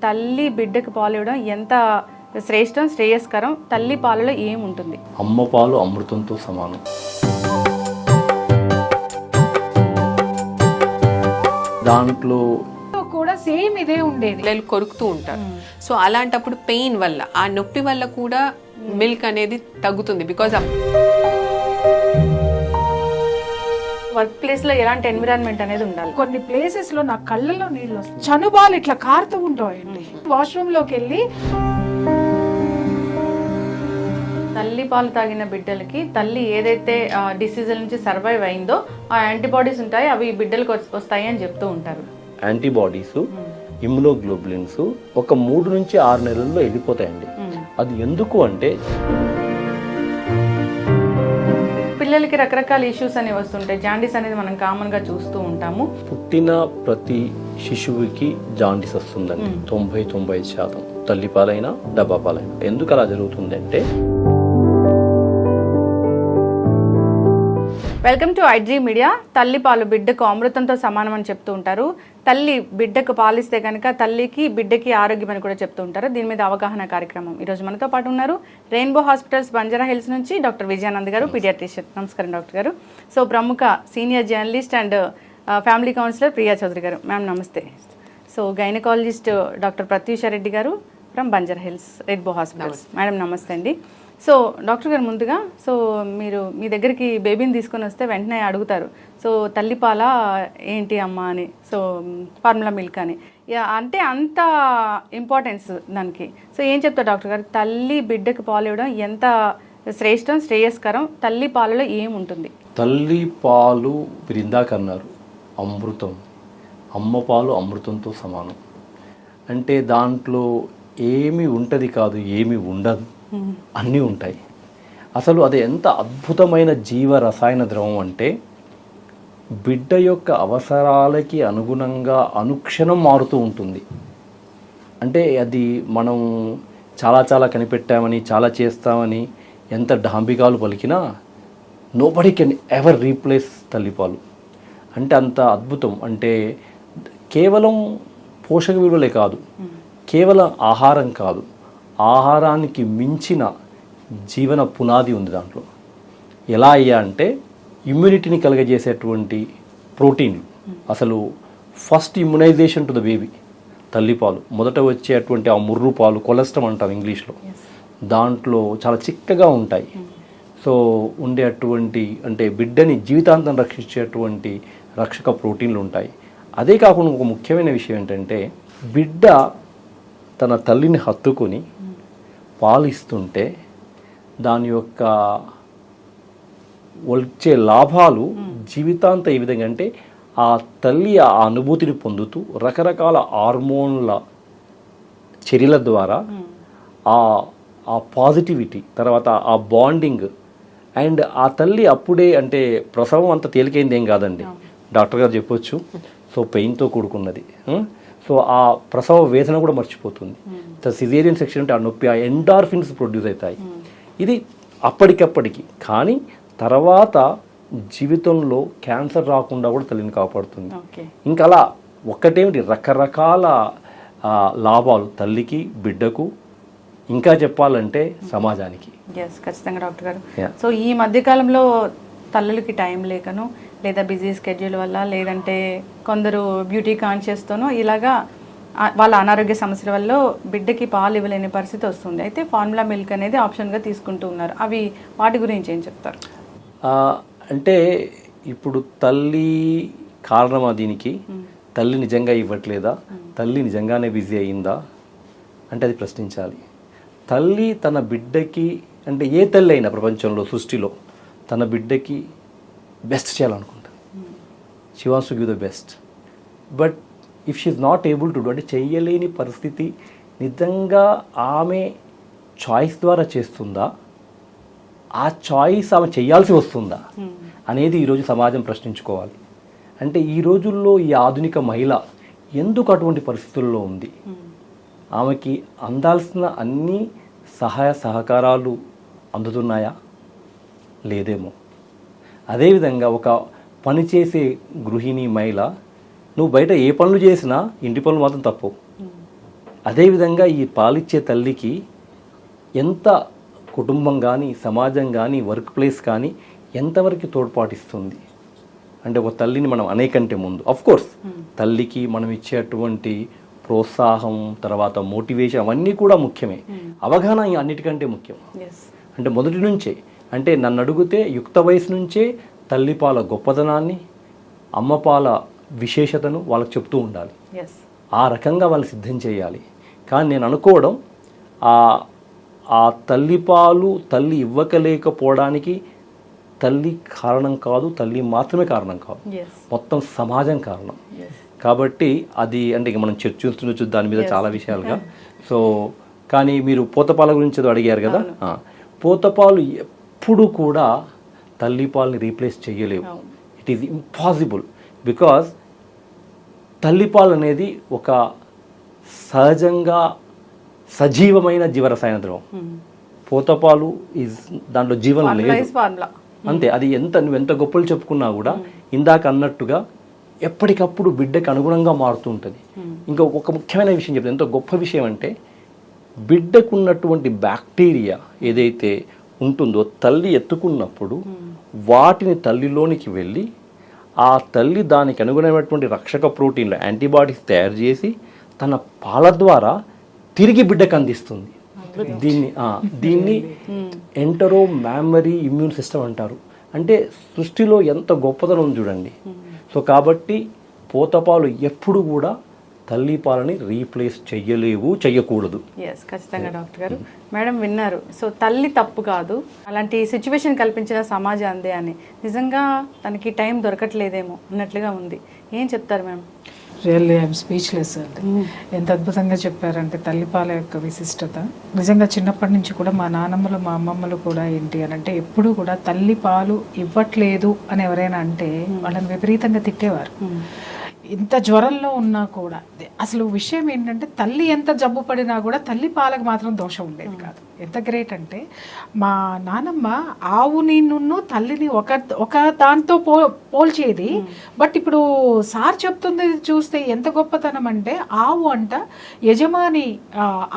తల్లి బిడ్డకు పాలు ఇవ్వడం ఎంత శ్రేష్టం, శ్రేయస్కరం? తల్లి పాలలో ఏముంటుంది? అమ్మ పాలు అమృతంతో సమానం. దాంట్లో కూడా సేమ్ ఇదే ఉండేది. పిల్లలు కొరుకుతూ ఉంటారు. సో అలాంటప్పుడు పెయిన్ వల్ల, ఆ నొప్పి వల్ల కూడా మిల్క్ అనేది తగ్గుతుంది. బికాజ్ వర్క్ ప్లేస్ లో ఎలాంటి ఎన్విరాన్మెంట్ అనేది ఉండాలి? కొన్ని ప్లేసెస్ లో నా కళ్ళలో నీళ్ళు వస్తాయి, చనుబాలు ఇట్లా కారుతూ ఉంటాయండి. వాష్రూమ్ లోకి వెళ్ళి తల్లి పాలు తాగిన బిడ్డలకి తల్లి ఏదైతే డిసీజ్ నుంచి సర్వైవ్ అయిందో ఆ యాంటీబాడీస్ ఉంటాయి, అవి బిడ్డలకు వస్తాయి అని చెప్తూ ఉంటారు. యాంటీబాడీస్, ఇమ్యునోగ్లోబులిన్స్ ఒక 3 నుంచి 6 నెలల్లో వెళ్ళిపోతాయండి. అది ఎందుకు అంటే పిల్లలకి రకరకాల ఇష్యూస్ అనేవి వస్తుంటాయి. జాండీస్ అనేది మనం కామన్ గా చూస్తూ ఉంటాము. పుట్టిన ప్రతి శిశువుకి జాండీస్ వస్తుందండి. 90-95% తల్లిపాలైనా డబ్బా పాలైనా. ఎందుకు అలా జరుగుతుందంటే, వెల్కమ్ టు ఐడ్రీ మీడియా. తల్లి పాలు బిడ్డకు అమృతంతో సమానం అని చెప్తూ ఉంటారు. తల్లి బిడ్డకు పాలిస్తే కనుక తల్లికి బిడ్డకి ఆరోగ్యం అని కూడా చెప్తూ ఉంటారు. దీని మీద అవగాహన కార్యక్రమం. ఈరోజు మనతో పాటు ఉన్నారు రెయిన్బో హాస్పిటల్స్ బంజారా హిల్స్ నుంచి డాక్టర్ విజయానంద్ గారు, పీడియాట్రిషియన్. నమస్కారం డాక్టర్ గారు. సో ప్రముఖ senior journalist and family counsellor Priya Chowdary గారు. మ్యామ్ నమస్తే. So gynaecologist doctor Prathyusha Reddy గారు from Banjara Hills Rainbow Hospitals. Madam నమస్తే అండి. సో డాక్టర్ గారు, ముందుగా సో మీరు మీ దగ్గరికి బేబీని తీసుకొని వస్తే వెంటనే అడుగుతారు, సో తల్లిపాల ఏంటి అమ్మ అని, సో ఫార్ములా మిల్క్ అని, అంటే అంత ఇంపార్టెన్స్ దానికి. సో ఏం చెప్తారు డాక్టర్ గారు, తల్లి బిడ్డకు పాలు ఇవ్వడం ఎంత శ్రేష్టం, శ్రేయస్కరం? తల్లి పాలలో ఏముంటుంది? తల్లి పాలు మీరు ఇందాక అన్నారు అమృతం. అమ్మ పాలు అమృతంతో సమానం. అంటే దాంట్లో ఏమి ఉంటుంది కాదు, ఏమి ఉండదు, అన్నీ ఉంటాయి. అసలు అది ఎంత అద్భుతమైన జీవ రసాయన ద్రవం అంటే, బిడ్డ యొక్క అవసరాలకి అనుగుణంగా అనుక్షణం మారుతూ ఉంటుంది. అంటే అది మనం చాలా కనిపెట్టామని, చాలా చేస్తామని ఎంత డాంబికాలు పలికినా నోబడీ కెన్ ఎవర్ రీప్లేస్ తల్లిపాలు. అంటే అంత అద్భుతం. అంటే కేవలం పోషక విలువలే కాదు, కేవలం ఆహారం కాదు, ఆహారానికి మించిన జీవన పునాది ఉంది దాంట్లో. ఎలా అయ్యా అంటే, ఇమ్యూనిటీని కలగజేసేటువంటి ప్రోటీన్లు. అసలు first immunization to the baby తల్లిపాలు. మొదట వచ్చేటువంటి ఆ ముర్రు పాలు, కొలెస్ట్రాల్ అంటాం ఇంగ్లీష్లో, దాంట్లో చాలా చిక్కగా ఉంటాయి. సో ఉండేటువంటి అంటే బిడ్డని జీవితాంతం రక్షించేటువంటి రక్షక ప్రోటీన్లు ఉంటాయి. అదే కాకుండా ఒక ముఖ్యమైన విషయం ఏంటంటే, బిడ్డ తన తల్లిని హత్తుకొని పాలిస్తుంటే దాని యొక్క వచ్చే లాభాలు జీవితాంతం ఏ విధంగా అంటే, ఆ తల్లి ఆ అనుభూతిని పొందుతూ రకరకాల హార్మోన్ల చర్యల ద్వారా ఆ పాజిటివిటీ, తర్వాత ఆ బాండింగ్, అండ్ ఆ తల్లి అప్పుడే అంటే ప్రసవం అంత తేలికైంది ఏం కాదండి, డాక్టర్ గారు చెప్పొచ్చు. సో పెయిన్తో కూడుకున్నది. సో ఆ ప్రసవ వేదన కూడా మర్చిపోతుంది. సిజేరియన్ సెక్షన్ అంటే ఆ నొప్పి, ఆ ఎండార్ఫిన్స్ ప్రొడ్యూస్ అవుతాయి. ఇది అప్పటికప్పటికి. కానీ తర్వాత జీవితంలో క్యాన్సర్ రాకుండా కూడా తల్లిని కాపాడుతుంది. ఇంకా అలా ఒక్కటేమిటి, రకరకాల లాభాలు తల్లికి, బిడ్డకు, ఇంకా చెప్పాలంటే సమాజానికి. ఖచ్చితంగా డాక్టర్ గారు. సో ఈ మధ్యకాలంలో తల్లులకి టైం లేకను, లేదా బిజీ స్కెడ్యూల్ వల్ల, లేదంటే కొందరు బ్యూటీ కాన్షియస్తోనో ఇలాగా వాళ్ళ అనారోగ్య సమస్యల వల్ల బిడ్డకి పాలు ఇవ్వలేని పరిస్థితి వస్తుంది. అయితే ఫార్ములా మిల్క్ అనేది ఆప్షన్గా తీసుకుంటూ ఉన్నారు. అవి వాటి గురించి ఏం చెప్తారు? అంటే ఇప్పుడు తల్లి కారణమా దీనికి? తల్లి నిజంగా ఇవ్వట్లేదా? తల్లి నిజంగానే బిజీ అయ్యిందా అంటే అది ప్రశ్నించాలి. తల్లి తన బిడ్డకి, అంటే ఏ తల్లి అయినా ప్రపంచంలో, సృష్టిలో తన బిడ్డకి బెస్ట్ చేయాలనుకుంటుంది. She wants to give the best. But if she is not able to do, అంటే చెయ్యలేని పరిస్థితి, నిజంగా ఆమె చాయిస్ ద్వారా చేస్తుందా, ఆ చాయిస్ ఆమె చేయాల్సి వస్తుందా అనేది ఈరోజు సమాజం ప్రశ్నించుకోవాలి. అంటే ఈ రోజుల్లో ఈ ఆధునిక మహిళ ఎందుకు అటువంటి పరిస్థితుల్లో ఉంది? ఆమెకి అందాల్సిన అన్ని సహాయ సహకారాలు అందుతున్నాయా? లేదేమో. అదేవిధంగా ఒక పనిచేసే గృహిణి మహిళ, నువ్వు బయట ఏ పనులు చేసినా ఇంటి పనులు మాత్రం తప్పు. అదేవిధంగా ఈ పాలిచ్చే తల్లికి ఎంత కుటుంబం కానీ, సమాజం కానీ, వర్క్ ప్లేస్ కానీ ఎంతవరకు తోడ్పాటిస్తుంది అంటే ఒక తల్లిని మనం అనేకంటే ముందు కోర్స్ తల్లికి మనం ఇచ్చేటువంటి ప్రోత్సాహం, తర్వాత మోటివేషన్ అవన్నీ కూడా ముఖ్యమే. అవగాహన అన్నిటికంటే ముఖ్యం. అంటే మొదటి నుంచే, అంటే నన్ను అడిగితే యుక్త వయసు నుంచే తల్లిపాల గొప్పదనాన్ని, అమ్మపాల విశేషతను వాళ్ళకి చెప్తూ ఉండాలి. ఆ రకంగా వాళ్ళు సిద్ధం చేయాలి. కానీ నేను అనుకోవడం ఆ తల్లిపాలు తల్లి ఇవ్వకలేకపోవడానికి తల్లి కారణం కాదు, తల్లి మాత్రమే కారణం కాదు, మొత్తం సమాజం కారణం. కాబట్టి అది అంటే ఇక మనం చర్చిస్తుండొచ్చు దాని మీద చాలా విషయాలుగా. సో కానీ మీరు పోతపాల గురించి ఏదో అడిగారు కదా, పోతపాలు ఎప్పుడు కూడా తల్లిపాలని రీప్లేస్ చేయలేవు. It is impossible. బికాజ్ తల్లిపాలు అనేది ఒక సహజంగా సజీవమైన జీవరసాయన ద్రవం. పోతపాలు ఈజ్ దాంట్లో జీవం లేదు అంతే. అది నువ్వు ఎంత గొప్పలు చెప్పుకున్నా కూడా ఇందాక అన్నట్టుగా ఎప్పటికప్పుడు బిడ్డకి అనుగుణంగా మారుతూ ఉంటుంది. ఇంకా ఒక ముఖ్యమైన విషయం చెప్తాను, ఎంత గొప్ప విషయం అంటే బిడ్డకు ఉన్నటువంటి బ్యాక్టీరియా ఏదైతే ఉంటుందో తల్లి ఎత్తుకున్నప్పుడు వాటిని తల్లిలోనికి వెళ్ళి ఆ తల్లి దానికి అనుగుణమైనటువంటి రక్షక ప్రోటీన్లు, యాంటీబాడీస్ తయారు చేసి తన పాల ద్వారా తిరిగి బిడ్డకు అందిస్తుంది. దీన్ని ఎంటరో మ్యామరీ ఇమ్యూన్ సిస్టమ్ అంటారు. అంటే సృష్టిలో ఎంత గొప్పదనం చూడండి. సో కాబట్టి పోతపాలు ఎప్పుడు కూడా తల్లిపాలని రీప్లేస్ చెయ్యలేవు, చెయ్యకూడదు. ఖచ్చితంగా డాక్టర్ గారు. మేడం విన్నారు. సో తల్లి తప్పు కాదు, అలాంటి సిచ్యువేషన్ కల్పించిన సమాజం అందే అని. నిజంగా తనకి టైం దొరకట్లేదేమో అన్నట్లుగా ఉంది. ఏం చెప్తారు మ్యామ్? రియల్లీ ఐఎమ్ స్పీచ్లెస్ అండి. ఎంత అద్భుతంగా చెప్పారంటే తల్లిపాల యొక్క విశిష్టత. నిజంగా చిన్నప్పటి నుంచి కూడా మా నాన్నమ్మలు, మా అమ్మమ్మలు కూడా ఏంటి అని అంటే ఎప్పుడు కూడా తల్లిపాలు ఇవ్వట్లేదు అని ఎవరైనా అంటే వాళ్ళని విపరీతంగా తిట్టేవారు. ఇంత జ్వరంలో ఉన్నా కూడా అసలు విషయం ఏంటంటే తల్లి ఎంత జబ్బు పడినా కూడా తల్లి పాలకు మాత్రం దోషం ఉండేది కాదు. ఎంత గ్రేట్ అంటే మా నానమ్మ ఆవుని తల్లిని ఒక దాంతో పోల్చేది. బట్ ఇప్పుడు సార్ చెప్తుంది చూస్తే ఎంత గొప్పతనం అంటే ఆవు అంట యజమాని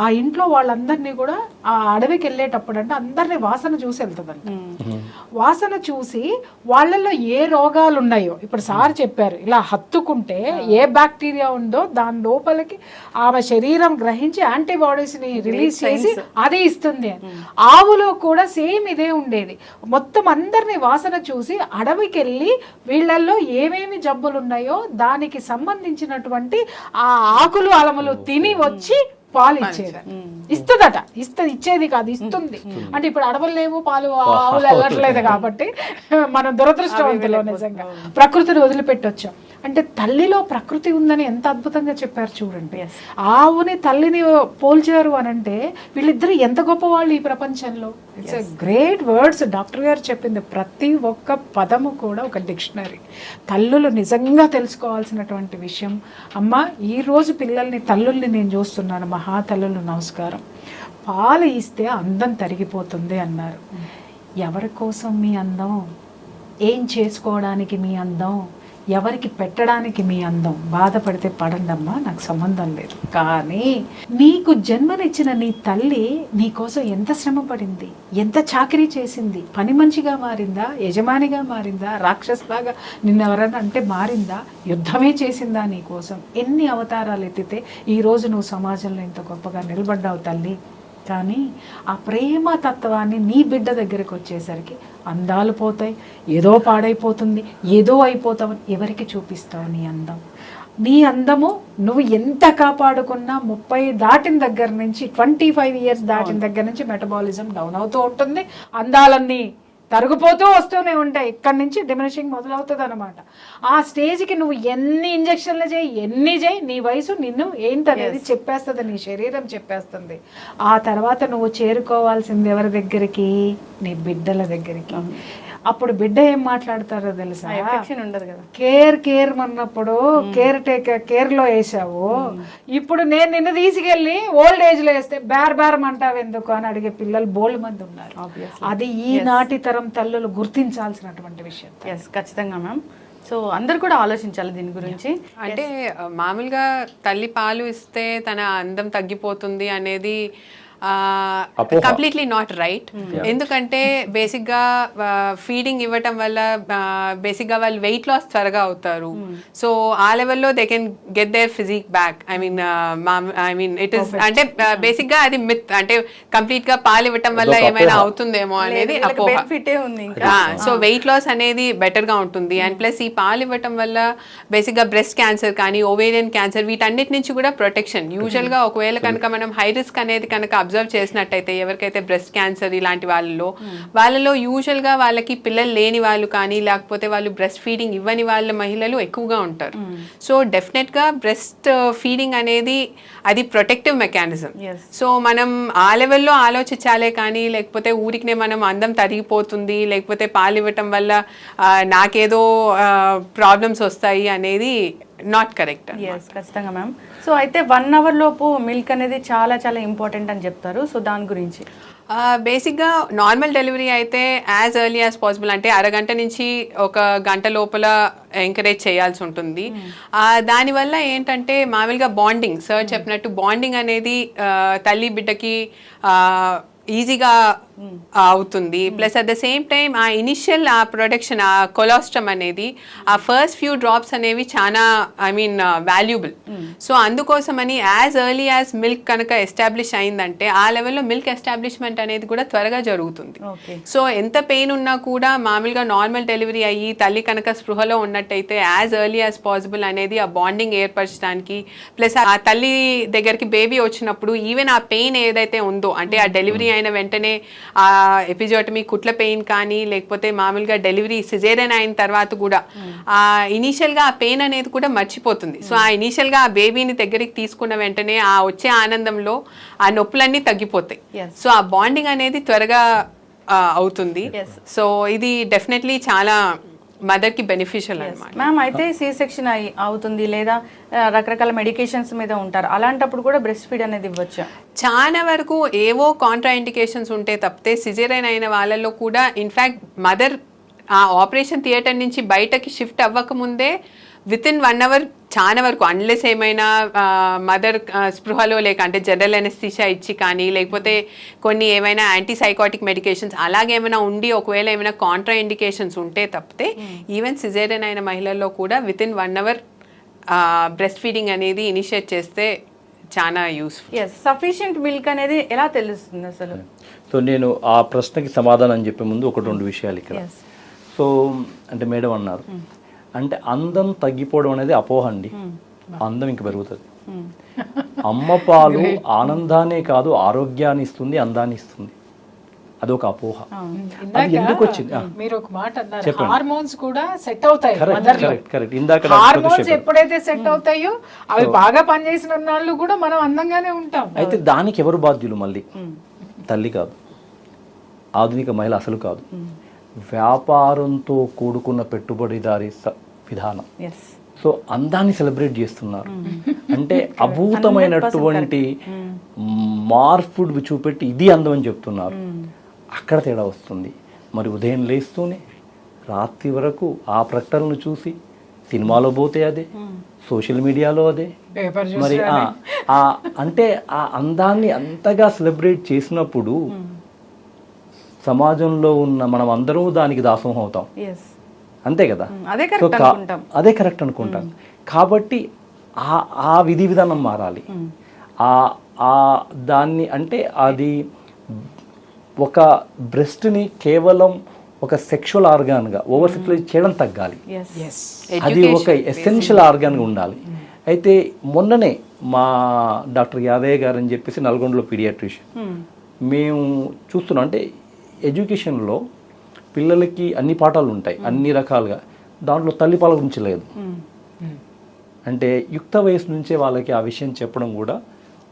ఆ ఇంట్లో వాళ్ళందరినీ కూడా ఆ అడవికి వెళ్ళేటప్పుడు అంటే అందరినీ వాసన చూసి వెళ్తుందంట. వాసన చూసి వాళ్ళల్లో ఏ రోగాలు ఉన్నాయో ఇప్పుడు సార్ చెప్పారు, ఇలా హత్తుకుంటే ఏ బ్యాక్టీరియా ఉందో దాని లోపలికి ఆమె శరీరం గ్రహించి యాంటీబాడీస్ ని రిలీజ్ చేసి అదే ఇస్తుంది. ఆవులో కూడా సేమ్ ఇదే ఉండేది. మొత్తం అందరినీ వాసన చూసి అడవికి వెళ్ళి వీళ్ళల్లో ఏమేమి జబ్బులు ఉన్నాయో దానికి సంబంధించినటువంటి ఆ ఆకులు అలములు తిని వచ్చి పాలు ఇచ్చేది. ఇస్తుందట, ఇచ్చేది కాదు, ఇస్తుంది. అంటే ఇప్పుడు అడవులు లేవు, పాలు ఆవులు వెళ్ళట్లేదు కాబట్టి మనం దురదృష్టవంతులు. నిజంగా ప్రకృతిని వదిలిపెట్టొచ్చాం. అంటే తల్లిలో ప్రకృతి ఉందని ఎంత అద్భుతంగా చెప్పారు చూడండి. ఆవుని తల్లిని పోల్చారు అని అంటే వీళ్ళిద్దరు ఎంత గొప్పవాళ్ళు ఈ ప్రపంచంలో. It's a great words. Doctor గారు చెప్పింది ప్రతి ఒక్క పదము కూడా ఒక డిక్షనరీ. తల్లులు నిజంగా తెలుసుకోవాల్సినటువంటి విషయం. అమ్మ ఈరోజు పిల్లల్ని తల్లుల్ని నేను చూస్తున్నాను, మహాతల్లులు నమస్కారం. పాలు ఇస్తే అందం తరిగిపోతుంది అన్నారు. ఎవరి కోసం మీ అందం? ఏం చేసుకోవడానికి మీ అందం? ఎవరికి పెట్టడానికి మీ అందం? బాధపడితే పడండమ్మా, నాకు సంబంధం లేదు. కానీ నీకు జన్మనిచ్చిన నీ తల్లి నీకోసం ఎంత శ్రమ పడింది, ఎంత చాకరీ చేసింది, పని మంచిగా మారిందా, యజమానిగా మారిందా, రాక్షసులాగా నిన్నెవరైనా అంటే మారిందా, యుద్ధమే చేసిందా నీకోసం? ఎన్ని అవతారాలు ఎత్తితే ఈరోజు నువ్వు సమాజంలో ఇంత గొప్పగా నిలబడ్డావు తల్లి. కానీ ఆ ప్రేమ తత్వాన్ని నీ బిడ్డ దగ్గరికి వచ్చేసరికి అందాలు పోతాయి, ఏదో పాడైపోతుంది, ఏదో అయిపోతావు. ఎవరికి చూపిస్తావు నీ అందం? నీ అందము నువ్వు ఎంత కాపాడుకున్నా 30 దాటిన దగ్గర నుంచి 25 ఇయర్స్ దాటిన దగ్గర నుంచి మెటబాలిజం డౌన్ అవుతూ ఉంటుంది. అందాలన్నీ తరుగుపోతూ వస్తూనే ఉంటాయి. ఇక్కడి నుంచి డిమినిషింగ్ మొదలవుతుంది అనమాట. ఆ స్టేజ్కి నువ్వు ఎన్ని ఇంజక్షన్లు చేయి, ఎన్ని చేయి, నీ వయసు నిన్ను ఏంటనేది చెప్పేస్తుంది, నీ శరీరం చెప్పేస్తుంది. ఆ తర్వాత నువ్వు చేరుకోవాల్సింది ఎవరి దగ్గరికి? నీ బిడ్డల దగ్గరికి. అప్పుడు బిడ్డ ఏం మాట్లాడతారో తెలుసా? ఉండదు కదా. కేర్ అన్నప్పుడు కేర్ లో వేసావు, ఇప్పుడు నేను నిన్ను తీసుకెళ్ళి ఓల్డ్ ఏజ్ లో వేస్తే బేరం అంటావు ఎందుకు అని అడిగే పిల్లలు బోల్డ్ మంది ఉన్నారు. అది ఈనాటి తరం తల్లులు గుర్తించాల్సినటువంటి విషయం. ఖచ్చితంగా మ్యామ్. సో అందరు కూడా ఆలోచించాలి దీని గురించి. అంటే మామూలుగా తల్లి పాలు ఇస్తే తన అందం తగ్గిపోతుంది అనేది కంప్లీట్లీ నాట్ రైట్. ఎందుకంటే బేసిక్గా ఫీడింగ్ ఇవ్వటం వల్ల బేసిక్గా వాళ్ళు వెయిట్ లాస్ త్వరగా అవుతారు. సో ఆ లెవెల్లో they can get their physique back. I mean it is అంటే బేసిక్గా అది మిత్. అంటే కంప్లీట్ గా పాలు ఇవ్వటం వల్ల ఏమైనా అవుతుందేమో అనేది అపోహ. సో వెయిట్ లాస్ అనేది బెటర్ గా ఉంటుంది. అండ్ ప్లస్ ఈ పాలు ఇవ్వటం వల్ల బేసిక్గా బ్రెస్ట్ క్యాన్సర్ కానీ ఓవేరియన్ క్యాన్సర్ వీటన్నిటి నుంచి కూడా ప్రొటెక్షన్. యూజువల్ గా ఒకవేళ కనుక మనం హై రిస్క్ అనేది కనుక అబ్జర్వ్ చేసినట్టయితే ఎవరికైతే బ్రెస్ట్ క్యాన్సర్ ఇలాంటి వాళ్ళలో యూజువల్ గా వాళ్ళకి పిల్లలు లేని వాళ్ళు కానీ లేకపోతే వాళ్ళు బ్రెస్ట్ ఫీడింగ్ ఇవ్వని వాళ్ళ మహిళలు ఎక్కువగా ఉంటారు. సో డెఫినెట్ గా బ్రెస్ట్ ఫీడింగ్ అనేది అది ప్రొటెక్టివ్ మెకానిజం. సో మనం ఆ లెవెల్లో ఆలోచించాలే కానీ లేకపోతే ఊరికినే మనం అందం తరిగిపోతుంది లేకపోతే పాలు ఇవ్వటం వల్ల నాకేదో ప్రాబ్లమ్స్ వస్తాయి అనేది నాట్ కరెక్ట్. ఖచ్చితంగా మ్యామ్. సో అయితే 1 hour లోపు మిల్క్ అనేది చాలా చాలా ఇంపార్టెంట్ అని చెప్తారు. సో దాని గురించి బేసిక్గా నార్మల్ డెలివరీ అయితే యాజ్ ఎర్లీ యాజ్ పాసిబుల్ అంటే అరగంట నుంచి 1 గంట లోపల ఎంకరేజ్ చేయాల్సి ఉంటుంది. దానివల్ల ఏంటంటే మామూలుగా బాండింగ్ సార్ చెప్పినట్టు బాండింగ్ అనేది తల్లి బిడ్డకి ఈజీగా అవుతుంది. Plus at the same time ఆ ఇనిషియల్ ఆ ప్రొడక్షన్ ఆ కొలాస్ట్రమ్ అనేది ఆ ఫస్ట్ ఫ్యూ డ్రాప్స్ అనేవి చాలా వాల్యుబుల్. సో అందుకోసమని యాజ్ ఎర్లీ యాజ్ మిల్క్ కనుక ఎస్టాబ్లిష్ అయిందంటే ఆ లెవెల్లో మిల్క్ ఎస్టాబ్లిష్మెంట్ అనేది కూడా త్వరగా జరుగుతుంది. సో ఎంత పెయిన్ ఉన్నా కూడా మామూలుగా నార్మల్ డెలివరీ అయ్యి తల్లి కనుక స్పృహలో ఉన్నట్టయితే యాజ్ ఎర్లీ యాజ్ పాసిబుల్ అనేది ఆ బాండింగ్ ఏర్పరచడానికి ప్లస్ ఆ తల్లి దగ్గరికి బేబీ వచ్చినప్పుడు ఈవెన్ ఆ పెయిన్ ఏదైతే ఉందో అంటే ఆ డెలివరీ అయిన వెంటనే ఆ ఎపిజోటమీ కుట్ల పెయిన్ కానీ లేకపోతే మామూలుగా డెలివరీ సిజేరియన్ అయిన తర్వాత కూడా ఆ ఇనీషియల్ గా ఆ పెయిన్ అనేది కూడా మర్చిపోతుంది. సో ఆ ఇనీషియల్ గా ఆ బేబీని దగ్గరికి తీసుకున్న వెంటనే ఆ వచ్చే ఆనందంలో ఆ నొప్పులన్నీ తగ్గిపోతాయి. సో ఆ బాండింగ్ అనేది త్వరగా అవుతుంది. సో ఇది డెఫినెట్లీ చాలా మదర్ కి బెనిఫిషియల్ అన్నమాట. మ్యామ్ అయితే సి సెక్షన్ అవుతుంది లేదా రకరకాల మెడికేషన్స్ మీద ఉంటారు, అలాంటప్పుడు కూడా బ్రెస్ట్ ఫీడ్ అనేది ఇవ్వచ్చు. చాలా వరకు ఏవో కాంట్రా ఇండికేషన్స్ ఉంటే తప్పితే సిజేరియన్ అయిన వాళ్ళలో కూడా ఇన్ఫ్యాక్ట్ మదర్ ఆ ఆపరేషన్ థియేటర్ నుంచి బయటకి షిఫ్ట్ అవ్వకముందే వితిన్ 1 hour చాలా వరకు అన్లెస్ ఏమైనా మదర్ స్పృహలో లేక అంటే జనరల్ ఎనెస్థీషియా ఇచ్చి కానీ లేకపోతే కొన్ని ఏమైనా యాంటీసైకాటిక్ మెడికేషన్స్ అలాగేమైనా ఉండి ఒకవేళ ఏమైనా కాంట్రా ఇండికేషన్స్ ఉంటే తప్పితే ఈవెన్ సిజేరియన్ అయిన మహిళల్లో కూడా వితిన్ 1 hour బ్రెస్ట్ ఫీడింగ్ అనేది ఇనిషియేట్ చేస్తే చాలా యూస్ఫుల్. సఫిషియంట్ మిల్క్ అనేది ఎలా తెలుస్తుంది అసలు? సో నేను ఆ ప్రశ్నకి సమాధానం చెప్పే ముందు 1-2 విషయాలు ఇక్కడ. సో అంటే మేడం అన్నారు అంటే అందం తగ్గిపోవడం అనేది అపోహ అండి. అందం ఇంక పెరుగుతుంది. అమ్మ పాలు ఆనందాన్ని కాదు ఆరోగ్యాన్ని ఇస్తుంది, అందాన్ని ఇస్తుంది. అదొక అపోహ. అది ఎందుకు వచ్చింది? మీరు ఒక మాట అన్నారు, హార్మోన్స్ కూడా సెట్ అవుతాయి. కరెక్ట్. ఇందాక హార్మోన్స్ ఎప్పుడైతే సెట్ అవుతాయో అవి బాగా పనిచేసిన నాళ్ళు కూడా మనం అందంగానే ఉంటాం. అయితే దానికి ఎవరు బాధ్యులు? మళ్ళీ తల్లి కాదు, ఆధునిక మహిళ అసలు కాదు, వ్యాపారంతో కూడుకున్న పెట్టుబడిదారి విధానం. సో అందాన్ని సెలబ్రేట్ చేస్తున్నారు అంటే అభూతమైనటువంటి మార్ఫుడ్ చూపెట్టి ఇది అందం అని చెప్తున్నారు. అక్కడ తేడా వస్తుంది. మరి ఉదయం లేస్తూనే రాత్రి వరకు ఆ ప్రకటనలు చూసి సినిమాలో పోతే అదే, సోషల్ మీడియాలో అదే, మరి అంటే ఆ అందాన్ని అంతగా సెలబ్రేట్ చేసినప్పుడు సమాజంలో ఉన్న మనం అందరూ దానికి దాసోహం అవుతాం. అంతే కదా, అదే కరెక్ట్ అనుకుంటాం. కాబట్టి ఆ విధి విధానం మారాలి. దాన్ని అంటే అది ఒక బ్రెస్ట్ని కేవలం ఒక సెక్షువల్ ఆర్గాన్గా ఓవర్ సెక్చువలైజ్ చేయడం తగ్గాలి. అది ఒక ఎసెన్షియల్ ఆర్గాన్గా ఉండాలి. అయితే మొన్ననే మా డాక్టర్ యాదయ్య గారు అని చెప్పేసి నల్గొండలో పీడియాట్రిషియన్ మేము చూస్తున్నాం. అంటే ఎడ్యుకేషన్లో పిల్లలకి అన్ని పాఠాలు ఉంటాయి అన్ని రకాలుగా, దాంట్లో తల్లిపాల గురించి లేదు. అంటే యుక్త వయసు నుంచే వాళ్ళకి ఆ విషయం చెప్పడం కూడా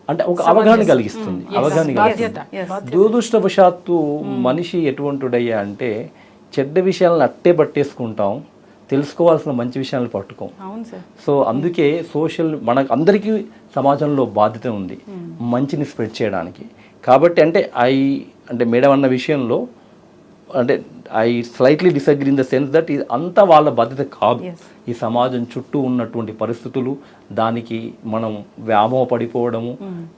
అంటే ఒక అవగాహన కలిగిస్తుంది. దురదృష్టవశాత్తు మనిషి ఎటువంటిడయ్యా అంటే చెడ్డ విషయాలను అట్టే పట్టేసుకుంటాం, తెలుసుకోవాల్సిన మంచి విషయాలను పట్టుకోం. సో అందుకే మనకు అందరికీ సమాజంలో బాధ్యత ఉంది మంచిని స్ప్రెడ్ చేయడానికి. కాబట్టి అంటే మేడం అన్న విషయంలో అంటే I slightly disagree in the sense that ఇది అంతా వాళ్ళ బాధ్యత కాదు. Yes. ఈ సమాజం చుట్టూ ఉన్నటువంటి పరిస్థితులు, దానికి మనం వ్యామోహపడిపోవడము.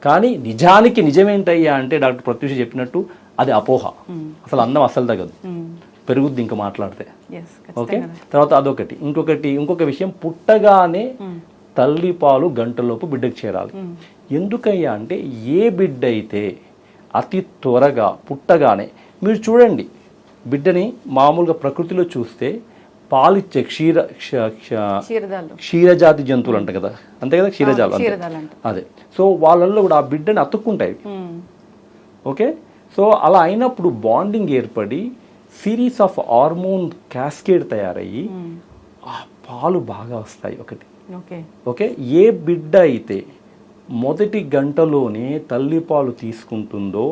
కానీ నిజానికి నిజమేంటయ్యా అంటే డాక్టర్ ప్రత్యూష చెప్పినట్టు అది అపోహ. అసలు అన్నం అసలు తగ్గదు, పెరుగుద్ది ఇంకా మాట్లాడితే. ఎస్, ఓకే, తర్వాత అదొకటి. ఇంకొక విషయం, పుట్టగానే తల్లి పాలు గంటలోపు బిడ్డకు చేరాలి. ఎందుకయ్యా అంటే ఏ బిడ్డ అయితే అతి త్వరగా పుట్టగానే, మీరు చూడండి బిడ్డని మామూలుగా ప్రకృతిలో చూస్తే పాలిచ్చే క్షీరజాతి జంతువులు అంట కదా, అంతే కదా, క్షీరజాలు అదే. సో వాళ్ళల్లో కూడా ఆ బిడ్డని అతుక్కుంటాయి. ఓకే, సో అలా అయినప్పుడు బాండింగ్ ఏర్పడి సిరీస్ ఆఫ్ హార్మోన్ క్యాస్కేడ్ తయారయ్యి ఆ పాలు బాగా వస్తాయి. ఒకటి. ఓకే, ఏ బిడ్డ అయితే మొదటి గంటలోనే తల్లిపాలు తీసుకుంటుందో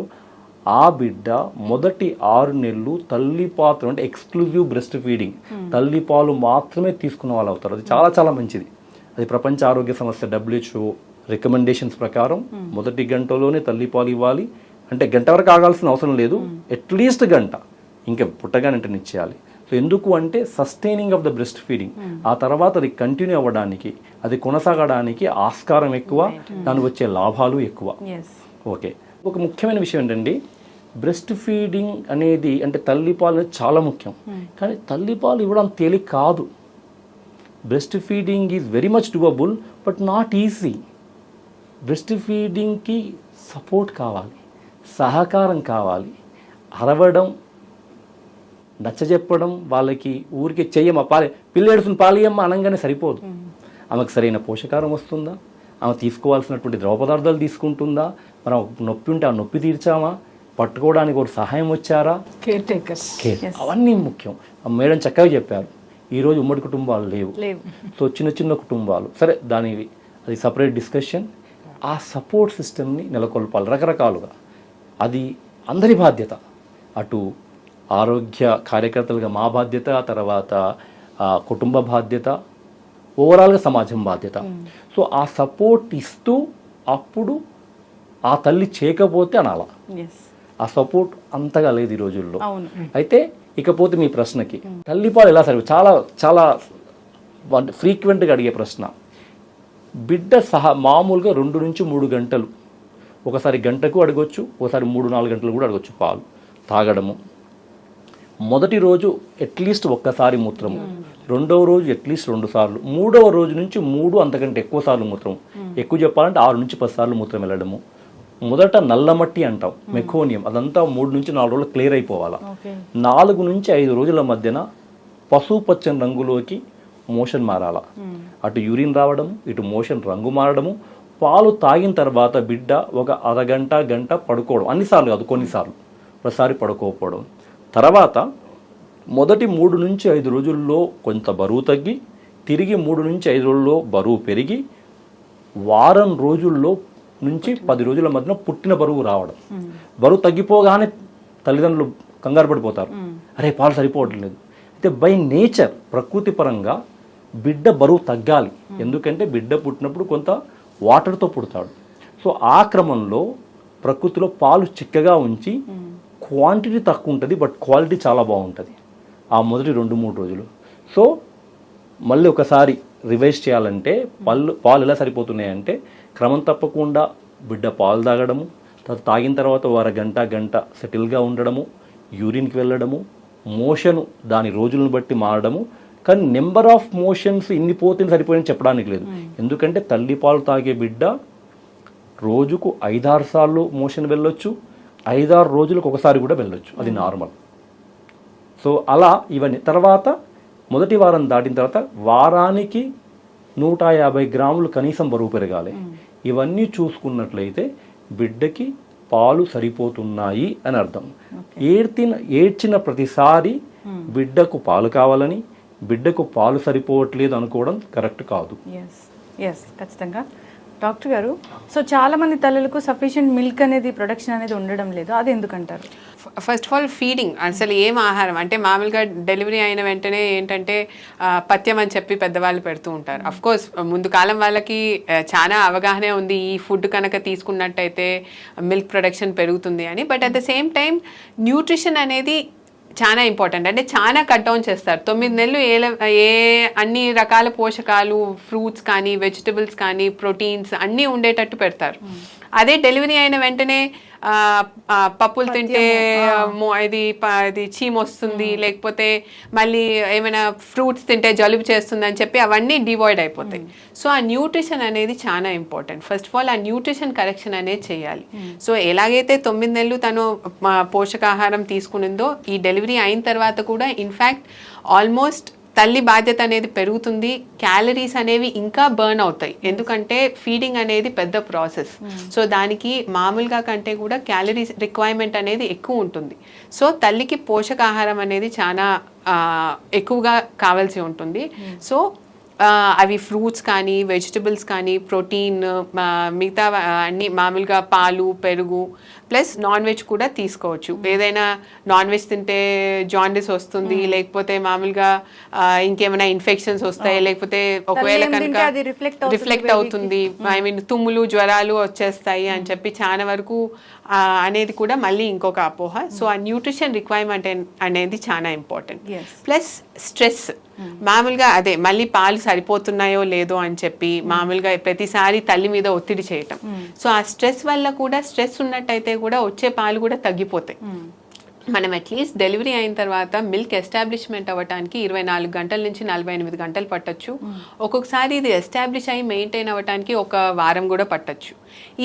ఆ బిడ్డ మొదటి 6 నెలలు తల్లిపాలు అంటే ఎక్స్క్లూజివ్ బ్రెస్ట్ ఫీడింగ్, తల్లిపాలు మాత్రమే తీసుకున్న వాళ్ళు అవుతారు. అది చాలా చాలా మంచిది. అది ప్రపంచ ఆరోగ్య సంస్థ WHO రికమెండేషన్స్ ప్రకారం మొదటి గంటలోనే తల్లిపాలు ఇవ్వాలి. అంటే గంట వరకు ఆగాల్సిన అవసరం లేదు, అట్లీస్ట్ గంట, ఇంకా పుట్టగానే ఇచ్చేయాలి. సో ఎందుకు అంటే sustaining of the breast feeding. ఆ తర్వాత అది కంటిన్యూ అవ్వడానికి, అది కొనసాగడానికి ఆస్కారం ఎక్కువ, దానికి వచ్చే లాభాలు ఎక్కువ. ఓకే, ఒక ముఖ్యమైన విషయం ఏంటండి, బ్రెస్ట్ ఫీడింగ్ అనేది అంటే తల్లిపాలు అనేది చాలా ముఖ్యం. కానీ తల్లిపాలు ఇవ్వడం తేలిక కాదు. Breast feeding is very much doable but not easy. Breast ఫీడింగ్కి సపోర్ట్ కావాలి, సహకారం కావాలి. అరవడం, నచ్చజెప్పడం, వాళ్ళకి ఊరికే చెయ్యమ్మ పాలి, పిల్ల ఏడుస్తుంది పాలియమ్మ అనగానే సరిపోదు. ఆమెకు సరైన పోషకారం వస్తుందా, ఆమె తీసుకోవాల్సినటువంటి ద్రవ పదార్థాలు తీసుకుంటుందా, మనం నొప్పి ఉంటే ఆ నొప్పి తీర్చామా, పట్టుకోవడానికి ఒక సహాయం వచ్చారా, కేర్ టేకర్స్, అవన్నీ ముఖ్యం. మేడం చక్కగా చెప్పారు. ఈరోజు ఉమ్మడి కుటుంబాలు లేవు. సో చిన్న చిన్న కుటుంబాలు, సరే అది సపరేట్ డిస్కషన్. ఆ సపోర్ట్ సిస్టమ్ని నెలకొల్పాలి రకరకాలుగా. అది అందరి బాధ్యత. అటు ఆరోగ్య కార్యకర్తలుగా మా బాధ్యత, తర్వాత కుటుంబ బాధ్యత, ఓవరాల్గా సమాజం బాధ్యత. సో ఆ సపోర్ట్ ఇస్తూ అప్పుడు ఆ తల్లి చేయకపోతే అనాల. ఆ సపోర్ట్ అంతగా లేదు ఈ రోజుల్లో. అయితే ఇకపోతే మీ ప్రశ్నకి తల్లిపాలు ఎలా సరి, చాలా చాలా ఫ్రీక్వెంట్గా అడిగే ప్రశ్న. బిడ్డ మామూలుగా 2 నుంచి 3 గంటలు, ఒకసారి గంటకు అడగొచ్చు, ఒకసారి 3-4 గంటలు కూడా అడగొచ్చు పాలు తాగడము. మొదటి రోజు అట్లీస్ట్ ఒక్కసారి మూత్రము, రెండవ రోజు అట్లీస్ట్ 2 సార్లు, మూడవ రోజు నుంచి 3 అంతకంటే ఎక్కువ సార్లు మూత్రం, ఎక్కువ చెప్పాలంటే 6 నుంచి 10 సార్లు మూత్రం వెళ్ళడము. మొదట నల్లమట్టి అంటాం, మెకోనియం, అదంతా 3 నుంచి 4 రోజులు క్లియర్ అయిపోవాలా. 4 నుంచి 5 రోజుల మధ్యన పసుపచ్చని రంగులోకి మోషన్ మారాల. అటు యూరిన్ రావడము, ఇటు మోషన్ రంగు మారడము. పాలు తాగిన తర్వాత బిడ్డ ఒక అరగంట గంట పడుకోవడం, అన్నిసార్లు కాదు, కొన్నిసార్లు, ఒకసారి పడుకోకపోవడం. తర్వాత మొదటి 3 నుంచి 5 రోజుల్లో కొంత బరువు తగ్గి, తిరిగి 3 నుంచి 5 రోజుల్లో బరువు పెరిగి, వారం రోజుల్లో నుంచి 10 రోజుల మధ్యన పుట్టిన బరువు రావడం. బరువు తగ్గిపోగానే తల్లిదండ్రులు కంగారు పడిపోతారు, అరే పాలు సరిపోవట్లేదు. అయితే బై నేచర్, ప్రకృతి పరంగా బిడ్డ బరువు తగ్గాలి. ఎందుకంటే బిడ్డ పుట్టినప్పుడు కొంత వాటర్తో పుడతాడు. సో ఆ క్రమంలో ప్రకృతిలో పాలు చిక్కగా ఉంచి క్వాంటిటీ తక్కువ ఉంటుంది బట్ క్వాలిటీ చాలా బాగుంటుంది ఆ మొదటి 2-3 రోజులు. సో మళ్ళీ ఒకసారి రివైజ్ చేయాలంటే పాలు ఎలా సరిపోతున్నాయంటే, క్రమం తప్పకుండా బిడ్డ పాలు తాగడము, తాగిన తర్వాత గంట సెటిల్గా ఉండడము, యూరిన్కి వెళ్ళడము, మోషను దాని రోజులను బట్టి మారడము. కానీ నెంబర్ ఆఫ్ మోషన్స్ ఇన్ని పోతే సరిపోయిందని చెప్పడానికి లేదు. ఎందుకంటే తల్లిపాలు తాగే బిడ్డ రోజుకు 5-6 సార్లు మోషన్ వెళ్ళొచ్చు, 5-6 రోజులకు ఒకసారి కూడా వెళ్ళొచ్చు, అది నార్మల్. సో అలా ఇవన్నీ తర్వాత మొదటి వారం దాటిన తర్వాత వారానికి 150 గ్రాములు కనీసం బరువు పెరగాలి. ఇవన్నీ చూసుకున్నట్లయితే బిడ్డకి పాలు సరిపోతున్నాయి అని అర్థం. ఏడ్చిన ప్రతిసారి బిడ్డకు పాలు కావాలని, బిడ్డకు పాలు సరిపోవట్లేదు అనుకోవడం కరెక్ట్ కాదు. ఖచ్చితంగా డాక్టర్ గారు. సో చాలా మంది తల్లులకు సఫిషియెంట్ మిల్క్ అనేది, ప్రొడక్షన్ అనేది ఉండడం లేదు, అది ఎందుకంటారు? ఫస్ట్ ఆఫ్ ఆల్ ఫీడింగ్, అసలు ఏం ఆహారం అంటే మామూలుగా డెలివరీ అయిన వెంటనే ఏంటంటే పథ్యం అని చెప్పి పెద్దవాళ్ళు పెడుతూ ఉంటారు. అఫ్ కోర్స్ ముందు కాలం వాళ్ళకి చాలా అవగాహన ఉంది, ఈ ఫుడ్ కనుక తీసుకున్నట్టయితే మిల్క్ ప్రొడక్షన్ పెరుగుతుంది అని. But at the same time nutrition అనేది చాలా ఇంపార్టెంట్. అంటే చాలా కట్ డౌన్ చేస్తారు. 9 నెలలు ఏ అన్ని రకాల పోషకాలు, ఫ్రూట్స్ కానీ, వెజిటబుల్స్ కానీ, ప్రోటీన్స్ అన్నీ ఉండేటట్టు పెడతారు. అదే డెలివరీ అయిన వెంటనే పప్పులు తింటే ఇది చీమ్ వస్తుంది, లేకపోతే మళ్ళీ ఏమైనా ఫ్రూట్స్ తింటే జలుబు చేస్తుంది అని చెప్పి అవన్నీ డివాయిడ్ అయిపోతాయి. సో ఆ న్యూట్రిషన్ అనేది చాలా ఇంపార్టెంట్. ఫస్ట్ ఆఫ్ ఆల్ ఆ న్యూట్రిషన్ కరెక్షన్ అనేది చేయాలి. సో ఎలాగైతే 9 నెలలు తను పోషకాహారం తీసుకునిందో, ఈ డెలివరీ అయిన తర్వాత కూడా ఇన్ఫ్యాక్ట్ ఆల్మోస్ట్ తల్లి బాధ్యత అనేది పెరుగుతుంది. క్యాలరీస్ అనేవి ఇంకా బర్న్ అవుతాయి, ఎందుకంటే ఫీడింగ్ అనేది పెద్ద ప్రాసెస్. సో దానికి మామూలుగా కంటే కూడా క్యాలరీస్ రిక్వైర్మెంట్ అనేది ఎక్కువ ఉంటుంది. సో తల్లికి పోషకాహారం అనేది చాలా ఎక్కువగా కావాల్సి ఉంటుంది. సో అవి ఫ్రూట్స్ కానీ, వెజిటబుల్స్ కానీ, ప్రోటీన్, మిగతా అన్ని మామూలుగా పాలు, పెరుగు ప్లస్ నాన్ వెజ్ కూడా తీసుకోవచ్చు. ఏదైనా నాన్ వెజ్ తింటే జాండిస్ వస్తుంది, లేకపోతే మామూలుగా ఇంకేమైనా ఇన్ఫెక్షన్స్ వస్తాయి, లేకపోతే ఒకవేళ కనుక రిఫ్లెక్ట్ అవుతుంది, ఐ మీన్ తుమ్ములు, జ్వరాలు వచ్చేస్తాయి అని చెప్పి చాలా వరకు అనేది కూడా మళ్ళీ ఇంకొక అపోహ. సో ఆ న్యూట్రిషన్ రిక్వైర్మెంట్ అనేది చాలా ఇంపార్టెంట్. ప్లస్ స్ట్రెస్, మామూలుగా అదే మళ్ళీ పాలు సరిపోతున్నాయో లేదో అని చెప్పి మామూలుగా ప్రతిసారి తల్లి మీద ఒత్తిడి చేయటం. సో ఆ స్ట్రెస్ వల్ల కూడా, స్ట్రెస్ ఉన్నట్టయితే కూడా వచ్చే పాలు కూడా తగ్గిపోతాయి. మనం అట్లీస్ట్ డెలివరీ అయిన తర్వాత మిల్క్ ఎస్టాబ్లిష్మెంట్ అవ్వడానికి 24 గంటల నుంచి 48 గంటలు పట్టొచ్చు. ఒక్కొక్కసారి ఇది ఎస్టాబ్లిష్ అయ్యి మెయింటైన్ అవ్వడానికి 1 వారం కూడా పట్టొచ్చు.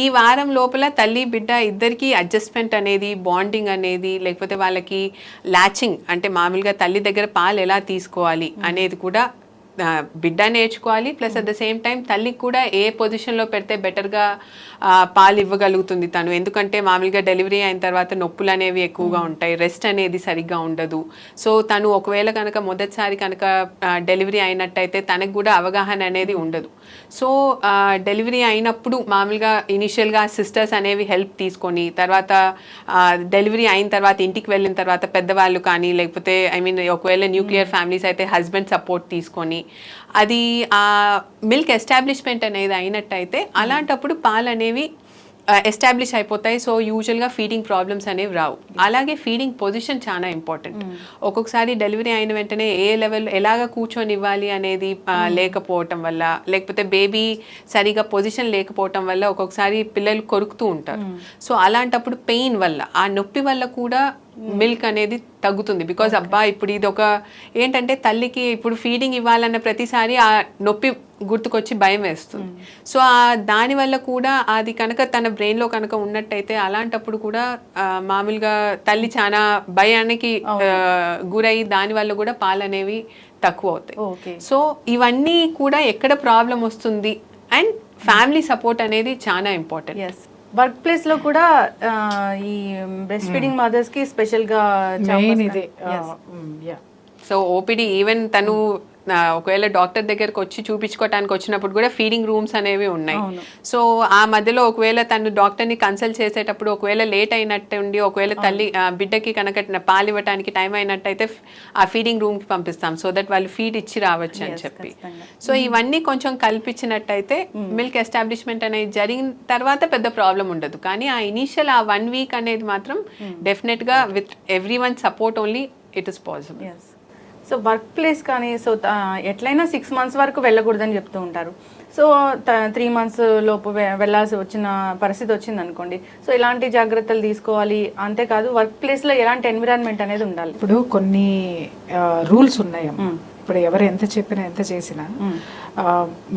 ఈ వారం లోపల తల్లి బిడ్డ ఇద్దరికి అడ్జస్ట్మెంట్ అనేది, బాండింగ్ అనేది, లేకపోతే వాళ్ళకి లాచింగ్ అంటే మామూలుగా తల్లి దగ్గర పాలు ఎలా తీసుకోవాలి అనేది కూడా బిడ్డ నేర్చుకోవాలి. Plus at the same time తల్లికి కూడా ఏ పొజిషన్లో పెడితే బెటర్గా పాలు ఇవ్వగలుగుతుంది తను. ఎందుకంటే మామూలుగా డెలివరీ అయిన తర్వాత నొప్పులు అనేవి ఎక్కువగా ఉంటాయి, రెస్ట్ అనేది సరిగ్గా ఉండదు. సో తను ఒకవేళ కనుక మొదటిసారి కనుక డెలివరీ అయినట్టయితే తనకు కూడా అవగాహన అనేది ఉండదు. సో డెలివరీ అయినప్పుడు మామూలుగా ఇనిషియల్గా సిస్టర్స్ అనేవి హెల్ప్ తీసుకొని, తర్వాత డెలివరీ అయిన తర్వాత ఇంటికి వెళ్ళిన తర్వాత పెద్దవాళ్ళు కానీ, లేకపోతే ఐ మీన్ ఒకవేళ న్యూక్లియర్ ఫ్యామిలీస్ అయితే హస్బెండ్ సపోర్ట్ తీసుకొని అది ఆ మిల్క్ ఎస్టాబ్లిష్మెంట్ అనేది అయినట్టయితే అలాంటప్పుడు పాలు అనేవి ఎస్టాబ్లిష్ అయిపోతాయి. సో యూజువల్గా ఫీడింగ్ ప్రాబ్లమ్స్ అనేవి రావు. అలాగే ఫీడింగ్ పొజిషన్ చాలా ఇంపార్టెంట్. ఒక్కొక్కసారి డెలివరీ అయిన వెంటనే ఏ లెవెల్ ఎలాగ కూర్చొని ఇవ్వాలి అనేది లేకపోవటం వల్ల, లేకపోతే బేబీ సరిగా పొజిషన్ లేకపోవటం వల్ల ఒక్కొక్కసారి పిల్లలు కొరుకుతూ ఉంటారు. సో అలాంటప్పుడు పెయిన్ వల్ల, ఆ నొప్పి వల్ల కూడా మిల్క్ అనేది తగ్గుతుంది. బికాజ్ అబ్బా ఇప్పుడు ఇది ఒక ఏంటంటే తల్లికి ఇప్పుడు ఫీడింగ్ ఇవ్వాలన్న ప్రతిసారి ఆ నొప్పి గుర్తుకొచ్చి భయం వేస్తుంది. సో దానివల్ల కూడా అది కనుక తన బ్రెయిన్లో కనుక ఉన్నట్టయితే అలాంటప్పుడు కూడా మామూలుగా తల్లి చాలా భయానికి గురయ్యి దానివల్ల కూడా పాలు అనేవి తక్కువ అవుతాయి. సో ఇవన్నీ కూడా ఎక్కడ ప్రాబ్లం వస్తుంది అండ్ ఫ్యామిలీ సపోర్ట్ అనేది చాలా ఇంపార్టెంట్. వర్క్ ప్లేస్ లో కూడా ఈ బ్రెస్ట్ ఫీడింగ్ మదర్స్ కి స్పెషల్ గా సో ఓపీడీ ఈవెన్ తను ఒకవేళ డాక్టర్ దగ్గరకు వచ్చి చూపించుకోవడానికి వచ్చినప్పుడు కూడా ఫీడింగ్ రూమ్స్ అనేవి ఉన్నాయి. సో ఆ మధ్యలో ఒకవేళ తను డాక్టర్ని కన్సల్ట్ చేసేటప్పుడు ఒకవేళ లేట్ అయినట్టు ఉండి, ఒకవేళ తల్లి బిడ్డకి కనుక పాలు ఇవ్వడానికి టైం అయినట్టయితే ఆ ఫీడింగ్ రూమ్కి పంపిస్తాం, సో దట్ వాళ్ళు ఫీడ్ ఇచ్చి రావచ్చు అని చెప్పి. సో ఇవన్నీ కొంచెం కల్పించినట్టయితే మిల్క్ ఎస్టాబ్లిష్మెంట్ అనేది జరిగిన తర్వాత పెద్ద ప్రాబ్లం ఉండదు. కానీ ఆ ఇనీషియల్ ఆ 1 వీక్ అనేది మాత్రం డెఫినెట్గా with every one support only it is possible. So work place కానీ సో ఎట్లయినా 6 months వరకు వెళ్ళకూడదని చెప్తూ ఉంటారు. సో 3 months లోపు వెళ్ళాల్సి వచ్చిన పరిస్థితి వచ్చింది అనుకోండి, సో ఇలాంటి జాగ్రత్తలు తీసుకోవాలి. అంతేకాదు వర్క్ ప్లేస్లో ఎలాంటి ఎన్విరాన్మెంట్ అనేది ఉండాలి. ఇప్పుడు కొన్ని రూల్స్ ఉన్నాయి. ఇప్పుడు ఎవరు ఎంత చెప్పినా ఎంత చేసినా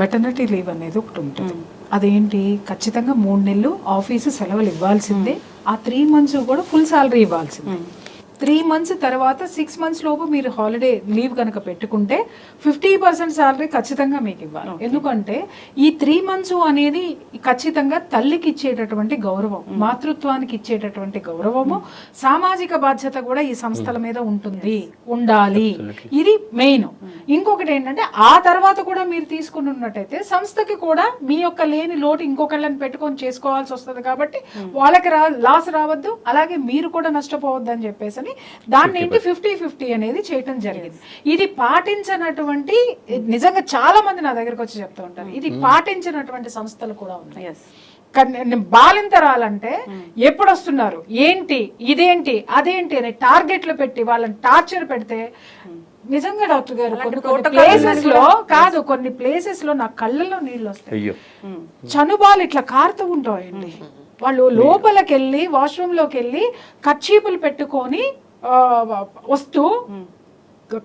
మెటర్నిటీ లీవ్ అనేది ఒకటి ఉంటుంది. అదేంటి, ఖచ్చితంగా 3 నెలలు ఆఫీసు సెలవులు ఇవ్వాల్సిందే. ఆ 3 months కూడా ఫుల్ శాలరీ ఇవ్వాల్సిందే. 3 months తర్వాత 6 months లోపు మీరు హాలిడే లీవ్ కనుక పెట్టుకుంటే 50% శాలరీ ఖచ్చితంగా మీకు ఇవ్వాలి. ఎందుకంటే ఈ 3 months అనేది ఖచ్చితంగా తల్లికి ఇచ్చేటటువంటి గౌరవం, మాతృత్వానికి ఇచ్చేటటువంటి గౌరవము, సామాజిక బాధ్యత కూడా ఈ సంస్థల మీద ఉండాలి. ఇది మెయిన్. ఇంకొకటి ఏంటంటే ఆ తర్వాత కూడా మీరు తీసుకుని ఉన్నట్టయితే సంస్థకి కూడా మీ యొక్క లేని లోటు ఇంకొకళ్ళని పెట్టుకొని చేసుకోవాల్సి వస్తుంది. కాబట్టి వాళ్ళకి లాస్ రావద్దు, అలాగే మీరు కూడా నష్టపోవద్దు అని చెప్పేసి దాన్ని ఏంటి 50-50 అనేది చేయటం జరిగింది. ఇది పాటించినటువంటి, నిజంగా చాలా మంది నా దగ్గరకు వచ్చి చెప్తూ ఉంటారు, ఇది పాటించినటువంటి సంస్థలు కూడా ఉన్నాయి. బాలింతరాలంటే ఎప్పుడు వస్తున్నారు, ఏంటి, ఇదేంటి, అదేంటి అని టార్గెట్లు పెట్టి వాళ్ళని టార్చర్ పెడితే నిజంగా డాక్టర్ గారు కొన్ని ప్లేసెస్ లో కాదు, కొన్ని ప్లేసెస్ లో నా కళ్ళల్లో నీళ్ళు వస్తాయి, అయ్యో చనుబాలు ఇట్లా కారుతూ ఉంటాయండి. వాళ్ళు లోపలికి వెళ్ళి వాష్రూమ్ లోకి వెళ్ళి కర్చీపులు పెట్టుకొని వస్తూ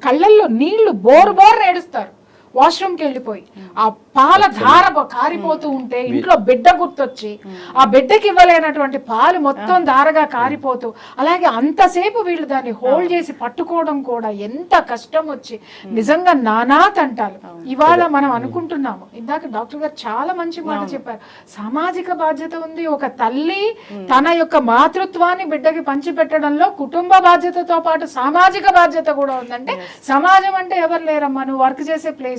కళ్ళల్లో నీళ్లు బోరు ఏడుస్తారు. వాష్రూమ్కి వెళ్ళిపోయి ఆ పాల ధార కారిపోతూ ఉంటే ఇంట్లో బిడ్డ గుర్తొచ్చి ఆ బిడ్డకి ఇవ్వలేనటువంటి పాలు మొత్తం ధారగా కారిపోతూ, అలాగే అంతసేపు వీళ్ళు దాన్ని హోల్డ్ చేసి పట్టుకోవడం కూడా ఎంత కష్టం వచ్చి నిజంగా నానా తంటాలు. ఇవాళ మనం అనుకుంటున్నాము, ఇందాక డాక్టర్ గారు చాలా మంచి మాట చెప్పారు, సామాజిక బాధ్యత ఉంది. ఒక తల్లి తన యొక్క మాతృత్వాన్ని బిడ్డకి పంచిపెట్టడంలో కుటుంబ బాధ్యతతో పాటు సామాజిక బాధ్యత కూడా ఉందంటే, సమాజం అంటే ఎవరు లేరమ్మా, నువ్వు వర్క్ చేసే ప్లేస్,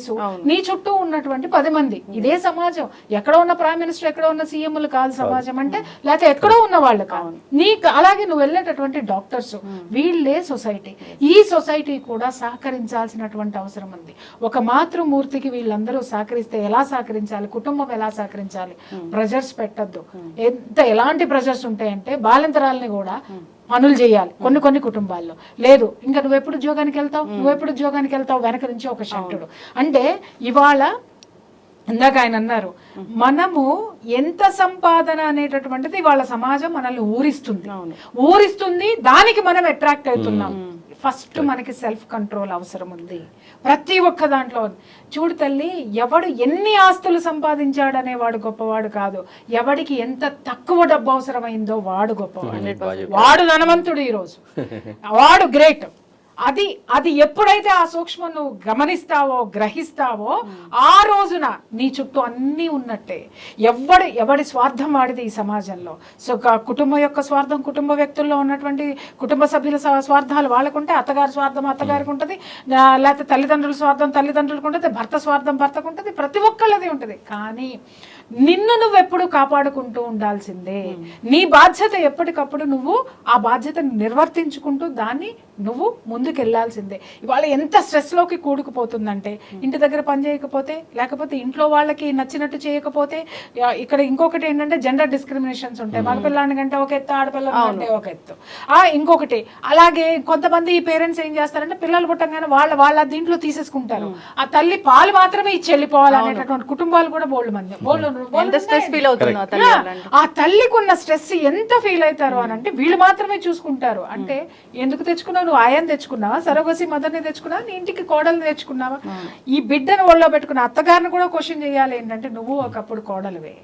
నీ చుట్టూ ఉన్నటువంటి 10 మంది, ఇదే సమాజం. ఎక్కడ ఉన్న ప్రైమ్ మినిస్టర్, ఎక్కడ ఉన్న సీఎంలు కాదు సమాజం అంటే, లేకపోతే ఎక్కడో ఉన్న వాళ్ళు కాదు. అలాగే నువ్వు వెళ్ళేటటువంటి డాక్టర్స్, వీళ్ళే సొసైటీ. ఈ సొసైటీ కూడా సహకరించాల్సినటువంటి అవసరం ఉంది. ఒక మాతృమూర్తికి వీళ్ళందరూ సహకరిస్తే ఎలా సహకరించాలి, కుటుంబం ఎలా సహకరించాలి, ప్రెజర్స్ పెట్టద్దు. ఎలాంటి ప్రెజర్స్ ఉంటాయంటే, బాలింతరాలని కూడా పనులు చేయాలి కొన్ని కుటుంబాల్లో. లేదు, ఇంకా నువ్వెప్పుడు ఉద్యోగానికి వెళ్తావు, వెనక నుంచి ఒక శక్తుడు. అంటే ఇవాళ ఇందాక ఆయన అన్నారు, మనము ఎంత సంపాదన అనేటటువంటిది వాళ్ళ సమాజం మనల్ని ఊరిస్తుంది, దానికి మనం అట్రాక్ట్ అవుతున్నాం. ఫస్ట్ మనకి సెల్ఫ్ కంట్రోల్ అవసరం ఉంది ప్రతి ఒక్క దాంట్లో. చూడు తల్లి, ఎవడు ఎన్ని ఆస్తులు సంపాదించాడనే వాడు గొప్పవాడు కాదు, ఎవడికి ఎంత తక్కువ డబ్బు అవసరమైందో వాడు గొప్పవాడు, వాడు ధనవంతుడు ఈరోజు, వాడు గ్రేట్. అది ఎప్పుడైతే ఆ సూక్ష్మం నువ్వు గమనిస్తావో, గ్రహిస్తావో, ఆ రోజున నీ చుట్టూ అన్నీ ఉన్నట్టే. ఎవడి స్వార్థం వాడిది ఈ సమాజంలో. సో కుటుంబం యొక్క స్వార్థం, కుటుంబ వ్యక్తుల్లో ఉన్నటువంటి కుటుంబ సభ్యుల స్వార్థాలు వాళ్ళకుంటే, అత్తగారి స్వార్థం అత్తగారికి ఉంటుంది, లేకపోతే తల్లిదండ్రుల స్వార్థం తల్లిదండ్రులకు ఉంటుంది, భర్త స్వార్థం భర్తకు ఉంటుంది, ప్రతి ఒక్కళ్ళది ఉంటుంది. కానీ నిన్ను నువ్వెప్పుడు కాపాడుకుంటూ ఉండాల్సిందే. నీ బాధ్యత ఎప్పటికప్పుడు నువ్వు ఆ బాధ్యతను నిర్వర్తించుకుంటూ దాన్ని నువ్వు ముందుకెళ్లాల్సిందే. ఇవాళ ఎంత స్ట్రెస్లోకి కూడుకుపోతుందంటే, ఇంటి దగ్గర పని చేయకపోతే, లేకపోతే ఇంట్లో వాళ్ళకి నచ్చినట్టు చేయకపోతే, ఇక్కడ ఇంకొకటి ఏంటంటే జెండర్ డిస్క్రిమినేషన్స్ ఉంటాయి. మగపిల్లాని కంటే ఒక ఎత్తు, ఆడపిల్లని కంటే ఒక ఎత్తు. ఇంకొకటి అలాగే కొంతమంది పేరెంట్స్ ఏం చేస్తారంటే, పిల్లలు పుట్టంగానే వాళ్ళ దీంట్లో తీసేసుకుంటారు. ఆ తల్లి పాలు మాత్రమే ఇచ్చి వెళ్ళిపోవాలనేటటువంటి కుటుంబాలు కూడా బోల్డ్ ఆ తల్లికి ఉన్న స్ట్రెస్ ఎంత ఫీల్ అవుతారు అని అంటే, వీళ్ళు మాత్రమే చూసుకుంటారు. అంటే ఎందుకు తెచ్చుకున్నావు నువ్వు? ఆయాన్ని తెచ్చుకున్నావా, సరోగసి మదర్ని తెచ్చుకున్నావా, నీ ఇంటికి కోడల్ని తెచ్చుకున్నావా? ఈ బిడ్డను ఒళ్ళో పెట్టుకున్న అత్తగారిని కూడా క్వశ్చన్ చేయాలి. ఏంటంటే, నువ్వు ఒకప్పుడు కోడలువే,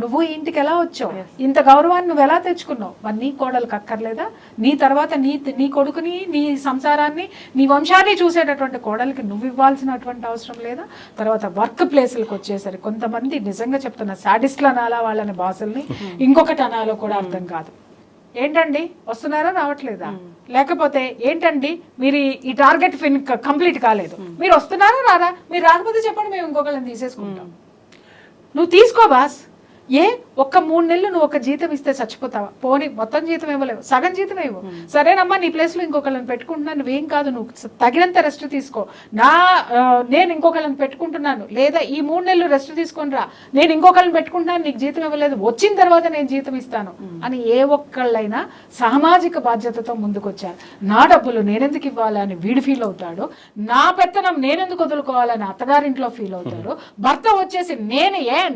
నువ్వు ఇంటికి ఎలా వచ్చావు, ఇంత గౌరవాన్ని నువ్వు ఎలా తెచ్చుకున్నావు? మరి నీ కోడలకు అక్కర్లేదా? నీ తర్వాత నీ కొడుకుని, నీ సంసారాన్ని, నీ వంశాన్ని చూసేటటువంటి కోడలికి నువ్వు ఇవ్వాల్సినటువంటి అవసరం లేదా? తర్వాత వర్క్ ప్లేసులకు వచ్చేసరికి కొంతమంది నిజంగా చెప్తున్నా, సాడిస్ట్లు అనాలా వాళ్ళని బాసుల్ని, ఇంకొకటి అనాలో కూడా అర్థం కాదు. ఏంటండి వస్తున్నారా, రావట్లేదా? లేకపోతే ఏంటండి మీరు ఈ టార్గెట్ కంప్లీట్ కాలేదు, మీరు వస్తున్నారా రారా? మీరు రాకపోతే చెప్పండి, మేము ఇంకొకళ్ళని తీసేసుకుంటాం. నువ్వు తీసుకో బాస్. ఒక్క 3 నెలలు నువ్వు ఒక జీతం ఇస్తే చచ్చిపోతావా? పోనీ మొత్తం జీతం ఇవ్వలేవు, సగం జీతం ఇవ్వు. సరేనమ్మా, నీ ప్లేస్లో ఇంకొకళ్ళని పెట్టుకుంటున్నాను, నువ్వేం కాదు, నువ్వు తగినంత రెస్ట్ తీసుకో, నేను ఇంకొకళ్ళని పెట్టుకుంటున్నాను, లేదా ఈ 3 నెలలు రెస్ట్ తీసుకొని రా, నేను ఇంకొకళ్ళని పెట్టుకుంటున్నాను, నీకు జీతం ఇవ్వలేదు, వచ్చిన తర్వాత నేను జీతం ఇస్తాను అని ఏ ఒక్కళ్ళైనా సామాజిక బాధ్యతతో ముందుకొచ్చారు. నా డబ్బులు నేనెందుకు ఇవ్వాలని వీడు ఫీల్ అవుతాడు, నా పెత్తనం నేనెందుకు వదులుకోవాలని అత్తగారింట్లో ఫీల్ అవుతాడు. భర్త వచ్చేసి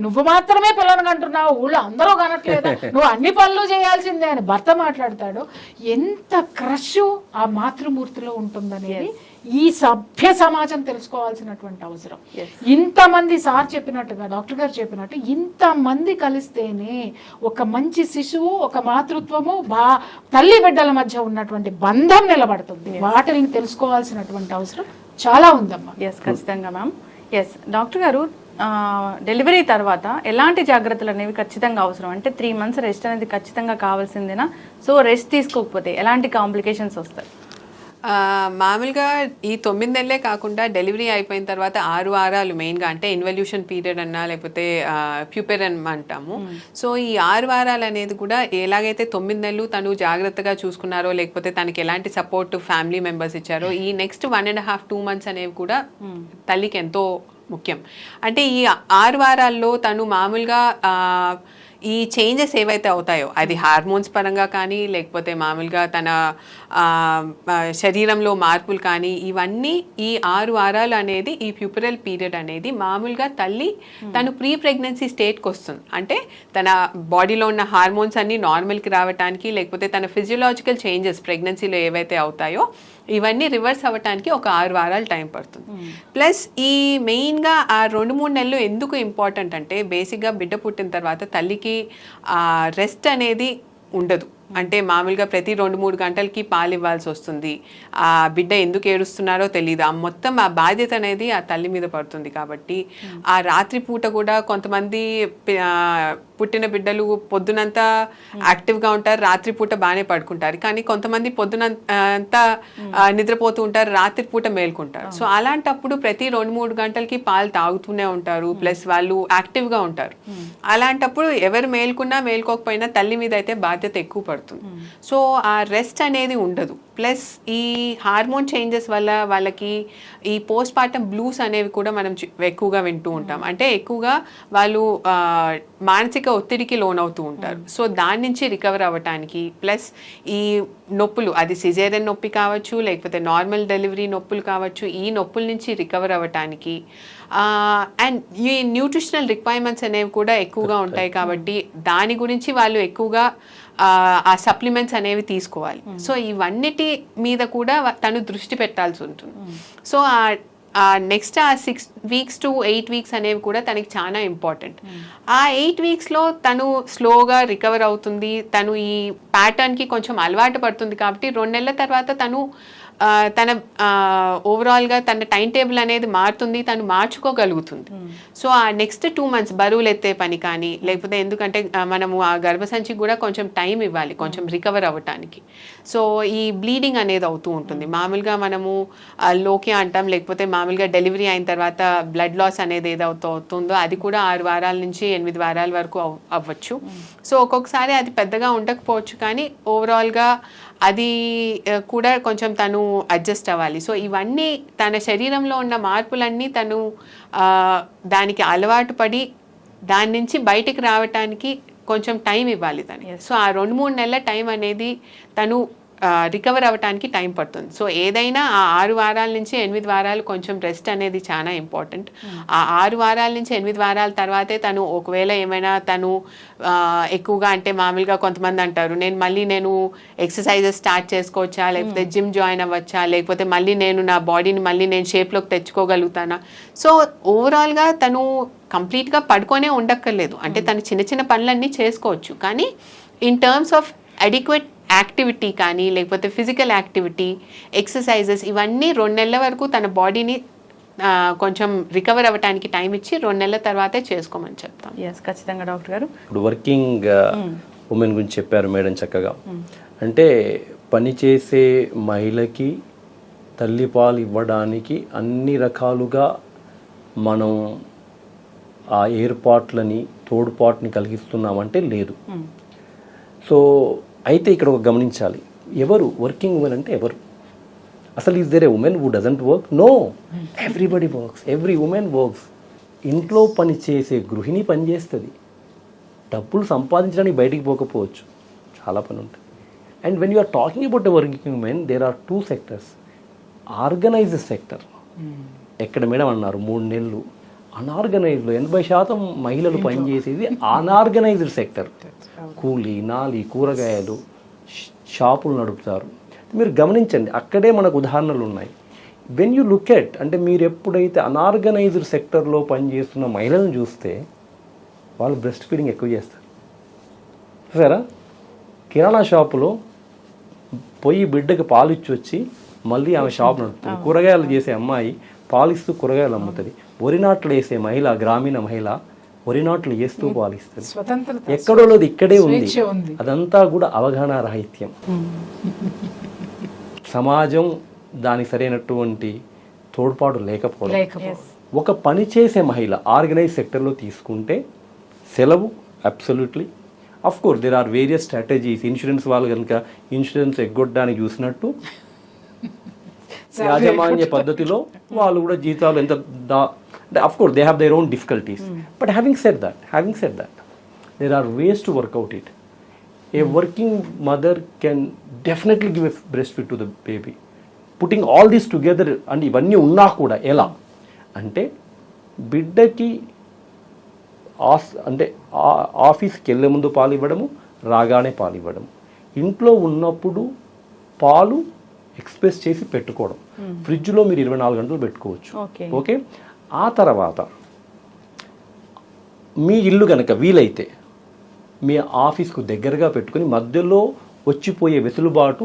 నువ్వు మాత్రమే పిల్లలు అంటున్నావు, ఊళ్ళో అందరూ కనట్లేదు, నువ్వు అన్ని పనులు చేయాల్సిందే అని భర్త మాట్లాడతాడు. ఎంత క్రష్ ఆ మాతృమూర్తిలో ఉంటుందనేది ఈ సభ్య సమాజం తెలుసుకోవాల్సినటువంటి అవసరం. ఇంతమంది సార్ చెప్పినట్టుగా, డాక్టర్ గారు చెప్పినట్టు, ఇంతమంది కలిస్తేనే ఒక మంచి శిశువు, ఒక మాతృత్వము, తల్లి బిడ్డల మధ్య ఉన్నటువంటి బంధం నిలబడుతుంది. వాటిని తెలుసుకోవాల్సినటువంటి అవసరం చాలా ఉందమ్మా. ఖచ్చితంగా మ్యామ్. డాక్టర్ గారు, డెలివరీ తర్వాత ఎలాంటి జాగ్రత్తలు అనేవి ఖచ్చితంగా అవసరం? అంటే 3 months రెస్ట్ అనేది ఖచ్చితంగా కావాల్సిందేనా? సో రెస్ట్ తీసుకోకపోతే ఎలాంటి కాంప్లికేషన్స్ వస్తాయి? మామూలుగా ఈ 9 నెలలే కాకుండా డెలివరీ అయిపోయిన తర్వాత 6 వారాలు మెయిన్గా, అంటే ఇన్వల్యూషన్ పీరియడ్ అన్నా లేకపోతే ప్యూపెరన్ అంటాము. సో ఈ 6 వారాలు అనేది కూడా ఎలాగైతే 9 నెలలు తను జాగ్రత్తగా చూసుకున్నారో, లేకపోతే తనకి ఎలాంటి సపోర్ట్ ఫ్యామిలీ మెంబర్స్ ఇచ్చారో, ఈ నెక్స్ట్ 1.5-2 months అనేవి కూడా తల్లికి ఎంతో ముఖ్యం. అంటే ఈ 6 వారాల్లో తను మామూలుగా ఈ చేంజెస్ ఏవైతే అవుతాయో అది హార్మోన్స్ పరంగా కానీ లేకపోతే మామూలుగా తన శరీరంలో మార్పులు కానీ ఇవన్నీ ఈ 6 వారాలు అనేది ఈ ప్యూపరల్ పీరియడ్ అనేది మామూలుగా తల్లి తను ప్రీ ప్రెగ్నెన్సీ స్టేట్కి వస్తుంది. అంటే తన బాడీలో ఉన్న హార్మోన్స్ అన్నీ నార్మల్కి రావడానికి లేకపోతే తన ఫిజియోలాజికల్ చేంజెస్ ప్రెగ్నెన్సీలో ఏవైతే అవుతాయో ఇవన్నీ రివర్స్ అవ్వటానికి ఒక 6 వారాలు టైం పడుతుంది. ప్లస్ ఈ మెయిన్గా ఆ 2-3 నెలలు ఎందుకు ఇంపార్టెంట్ అంటే బేసిక్గా బిడ్డ పుట్టిన తర్వాత తల్లికి రెస్ట్ అనేది ఉండదు. అంటే మామూలుగా ప్రతి 2-3 గంటలకి పాలు ఇవ్వాల్సి వస్తుంది. ఆ బిడ్డ ఎందుకు ఏడుస్తున్నారో తెలియదు. ఆ మొత్తం ఆ బాధ్యత అనేది ఆ తల్లి మీద పడుతుంది. కాబట్టి ఆ రాత్రి పూట కూడా కొంతమంది పుట్టిన బిడ్డలు పొద్దునంతా యాక్టివ్గా ఉంటారు, రాత్రిపూట బాగానే పడుకుంటారు. కానీ కొంతమంది పొద్దునంతా నిద్రపోతూ ఉంటారు, రాత్రిపూట మేల్కుంటారు. సో అలాంటప్పుడు ప్రతి 2-3 గంటలకి పాలు తాగుతూనే ఉంటారు, ప్లస్ వాళ్ళు యాక్టివ్గా ఉంటారు. అలాంటప్పుడు ఎవరు మేల్కున్నా మేల్కోకపోయినా తల్లి మీద అయితే బాధ్యత ఎక్కువ పడుతుంది. సో ఆ రెస్ట్ అనేది ఉండదు. ప్లస్ ఈ హార్మోన్ చేంజెస్ వల్ల వాళ్ళకి ఈ పోస్ట్ పార్టమ్ బ్లూస్ అనేవి కూడా మనం ఎక్కువగా వింటూ ఉంటాం. అంటే ఎక్కువగా వాళ్ళు మానసిక ఒత్తిడికి లోనవుతూ ఉంటారు. సో దాని నుంచి రికవర్ అవ్వటానికి ప్లస్ ఈ నొప్పులు అది సిజేరియన్ నొప్పి కావచ్చు లేకపోతే నార్మల్ డెలివరీ నొప్పులు కావచ్చు, ఈ నొప్పుల నుంచి రికవర్ అవ్వటానికి అండ్ ఈ న్యూట్రిషనల్ రిక్వైర్మెంట్స్ అనేవి కూడా ఎక్కువగా ఉంటాయి. కాబట్టి దాని గురించి వాళ్ళు ఎక్కువగా ఆ సప్లిమెంట్స్ అనేవి తీసుకోవాలి. సో ఇవన్నిటి మీద కూడా తను దృష్టి పెట్టాల్సి ఉంటుంది. సో నెక్స్ట్ ఆ 6 weeks to 8 weeks అనేవి కూడా తనకి చాలా ఇంపార్టెంట్. ఆ 8 weeksలో తను స్లోగా రికవర్ అవుతుంది, తను ఈ ప్యాటర్న్కి కొంచెం అలవాటు పడుతుంది. కాబట్టి 2 నెలల తర్వాత తను తన ఓవరాల్గా తన టైం టేబుల్ అనేది మారుతుంది, తను మార్చుకోగలుగుతుంది. సో ఆ నెక్స్ట్ 2 months బరువులు ఎత్తే పని కానీ లేకపోతే ఎందుకంటే మనము ఆ గర్భసంచికి కూడా కొంచెం టైం ఇవ్వాలి కొంచెం రికవర్ అవ్వటానికి. సో ఈ బ్లీడింగ్ అనేది అవుతూ ఉంటుంది. మామూలుగా మనము లోకి అంటాం, లేకపోతే మామూలుగా డెలివరీ అయిన తర్వాత బ్లడ్ లాస్ అనేది ఏదైతే అవుతుందో అది కూడా 6 వారాల నుంచి 8 వారాల వరకు అవ్వచ్చు. సో ఒక్కొక్కసారి అది పెద్దగా ఉండకపోవచ్చు, కానీ ఓవరాల్గా అది కూడా కొంచెం తను అడ్జస్ట్ అవ్వాలి. సో ఇవన్నీ తన శరీరంలో ఉన్న మార్పులన్నీ తను దానికి అలవాటు పడి దాని నుంచి బయటికి రావటానికి కొంచెం టైం ఇవ్వాలి తను. సో ఆ 2-3 నెలల టైం అనేది తను రికవర్ అవ్వటానికి టైం పడుతుంది. సో ఏదైనా ఆ 6 వారాల నుంచి 8 వారాలు కొంచెం రెస్ట్ అనేది చాలా ఇంపార్టెంట్. ఆ 6 వారాల నుంచి 8 వారాల తర్వాతే తను ఒకవేళ ఏమైనా తను ఎక్కువగా అంటే మామూలుగా కొంతమంది అంటారు నేను ఎక్సర్సైజెస్ స్టార్ట్ చేసుకోవచ్చా, లేకపోతే జిమ్ జాయిన్ అవ్వచ్చా, లేకపోతే మళ్ళీ నేను నా బాడీని మళ్ళీ నేను షేప్లోకి తెచ్చుకోగలుగుతానా. సో ఓవరాల్గా తను కంప్లీట్గా పడుకొనే ఉండక్కర్లేదు. అంటే తను చిన్న చిన్న పనులన్నీ చేసుకోవచ్చు, కానీ in terms of adequate activity కానీ లేకపోతే ఫిజికల్ యాక్టివిటీ ఎక్సర్సైజెస్ ఇవన్నీ 2 నెలల వరకు తన బాడీని కొంచెం రికవర్ అవ్వడానికి టైం ఇచ్చి 2 నెలల తర్వాతే చేసుకోమని చెప్తాం. ఖచ్చితంగా డాక్టర్ గారు. ఇప్పుడు వర్కింగ్ ఉమెన్ గురించి చెప్పారు మేడం చక్కగా. అంటే పనిచేసే మహిళకి తల్లిపాలు ఇవ్వడానికి అన్ని రకాలుగా మనం ఆ ఏర్పాట్లని తోడ్పాటుని కలిగిస్తున్నామంటే లేదు. సో అయితే ఇక్కడ ఒక గమనించాలి, ఎవరు వర్కింగ్ ఉమెన్ అంటే ఎవరు? అసలు is there a woman who doesn't work? No, everybody works, every woman works. ఇంట్లో పని చేసే గృహిణి పని చేస్తుంది, డబ్బులు సంపాదించడానికి బయటికి పోకపోవచ్చు, చాలా పని ఉంటుంది. And when you are talking about a working woman, there are 2 sectors. Organised sector, ఎక్కడ మేడం అన్నారు 3 నెలలు అనార్గనైజ్డ్లో 80% మహిళలు పనిచేసేది అనార్గనైజ్డ్ సెక్టర్. కూలీ నాలి కూరగాయలు షాపులు నడుపుతారు. మీరు గమనించండి, అక్కడే మనకు ఉదాహరణలు ఉన్నాయి. వెన్ యూ లుక్ ఎట్, అంటే మీరు ఎప్పుడైతే అనార్గనైజ్డ్ సెక్టర్లో పనిచేస్తున్న మహిళలను చూస్తే వాళ్ళు బ్రెస్ట్ ఫీడింగ్ ఎక్కువ చేస్తారు. సరే, కిరాణా షాపులో పోయి బిడ్డకి పాలు ఇచ్చి వచ్చి మళ్ళీ ఆమె షాప్ నడుపుతుంది. కూరగాయలు చేసే అమ్మాయి పాలిస్తూ కూరగాయలు అమ్ముతుంది. వరి నాట్లు వేసే మహిళ, గ్రామీణ మహిళ వరి నాట్లు వేస్తూ పాలిస్తుంది. ఎక్కడో లేదు, ఇక్కడే ఉంది. అదంతా కూడా అవగాహన రాహిత్యం. సమాజం దానికి సరైనటువంటి తోడ్పాటు లేకపోవడం. ఒక పని చేసే మహిళ ఆర్గనైజ్ సెక్టర్లో తీసుకుంటే సెలవు absolutely. Of course there are various strategies. Insurance వాళ్ళు కనుక ఇన్సూరెన్స్ ఎగ్గొట్టడానికి చూసినట్టు యాజమాన్య పద్ధతిలో వాళ్ళు కూడా జీతాలు ఎంత, of course they have their own difficulties. But having said that there are ways to work out it. A working mother can definitely give a breastfeed to the baby. Putting all this together, and ఇవన్నీ ఉన్నా కూడా ఎలా అంటే బిడ్డకి అంటే ఆఫీస్కి వెళ్ళే ముందు పాలు ఇవ్వడము, రాగానే పాలు ఇవ్వడము, ఇంట్లో ఉన్నప్పుడు పాలు ఎక్స్ప్రెస్ చేసి పెట్టుకోవడం, ఫ్రిడ్జ్లో మీరు 24 గంటలు పెట్టుకోవచ్చు. ఓకే, ఆ తర్వాత మీ ఇల్లు కనుక వీలైతే మీ ఆఫీస్కు దగ్గరగా పెట్టుకుని మధ్యలో వచ్చిపోయే వెసులుబాటు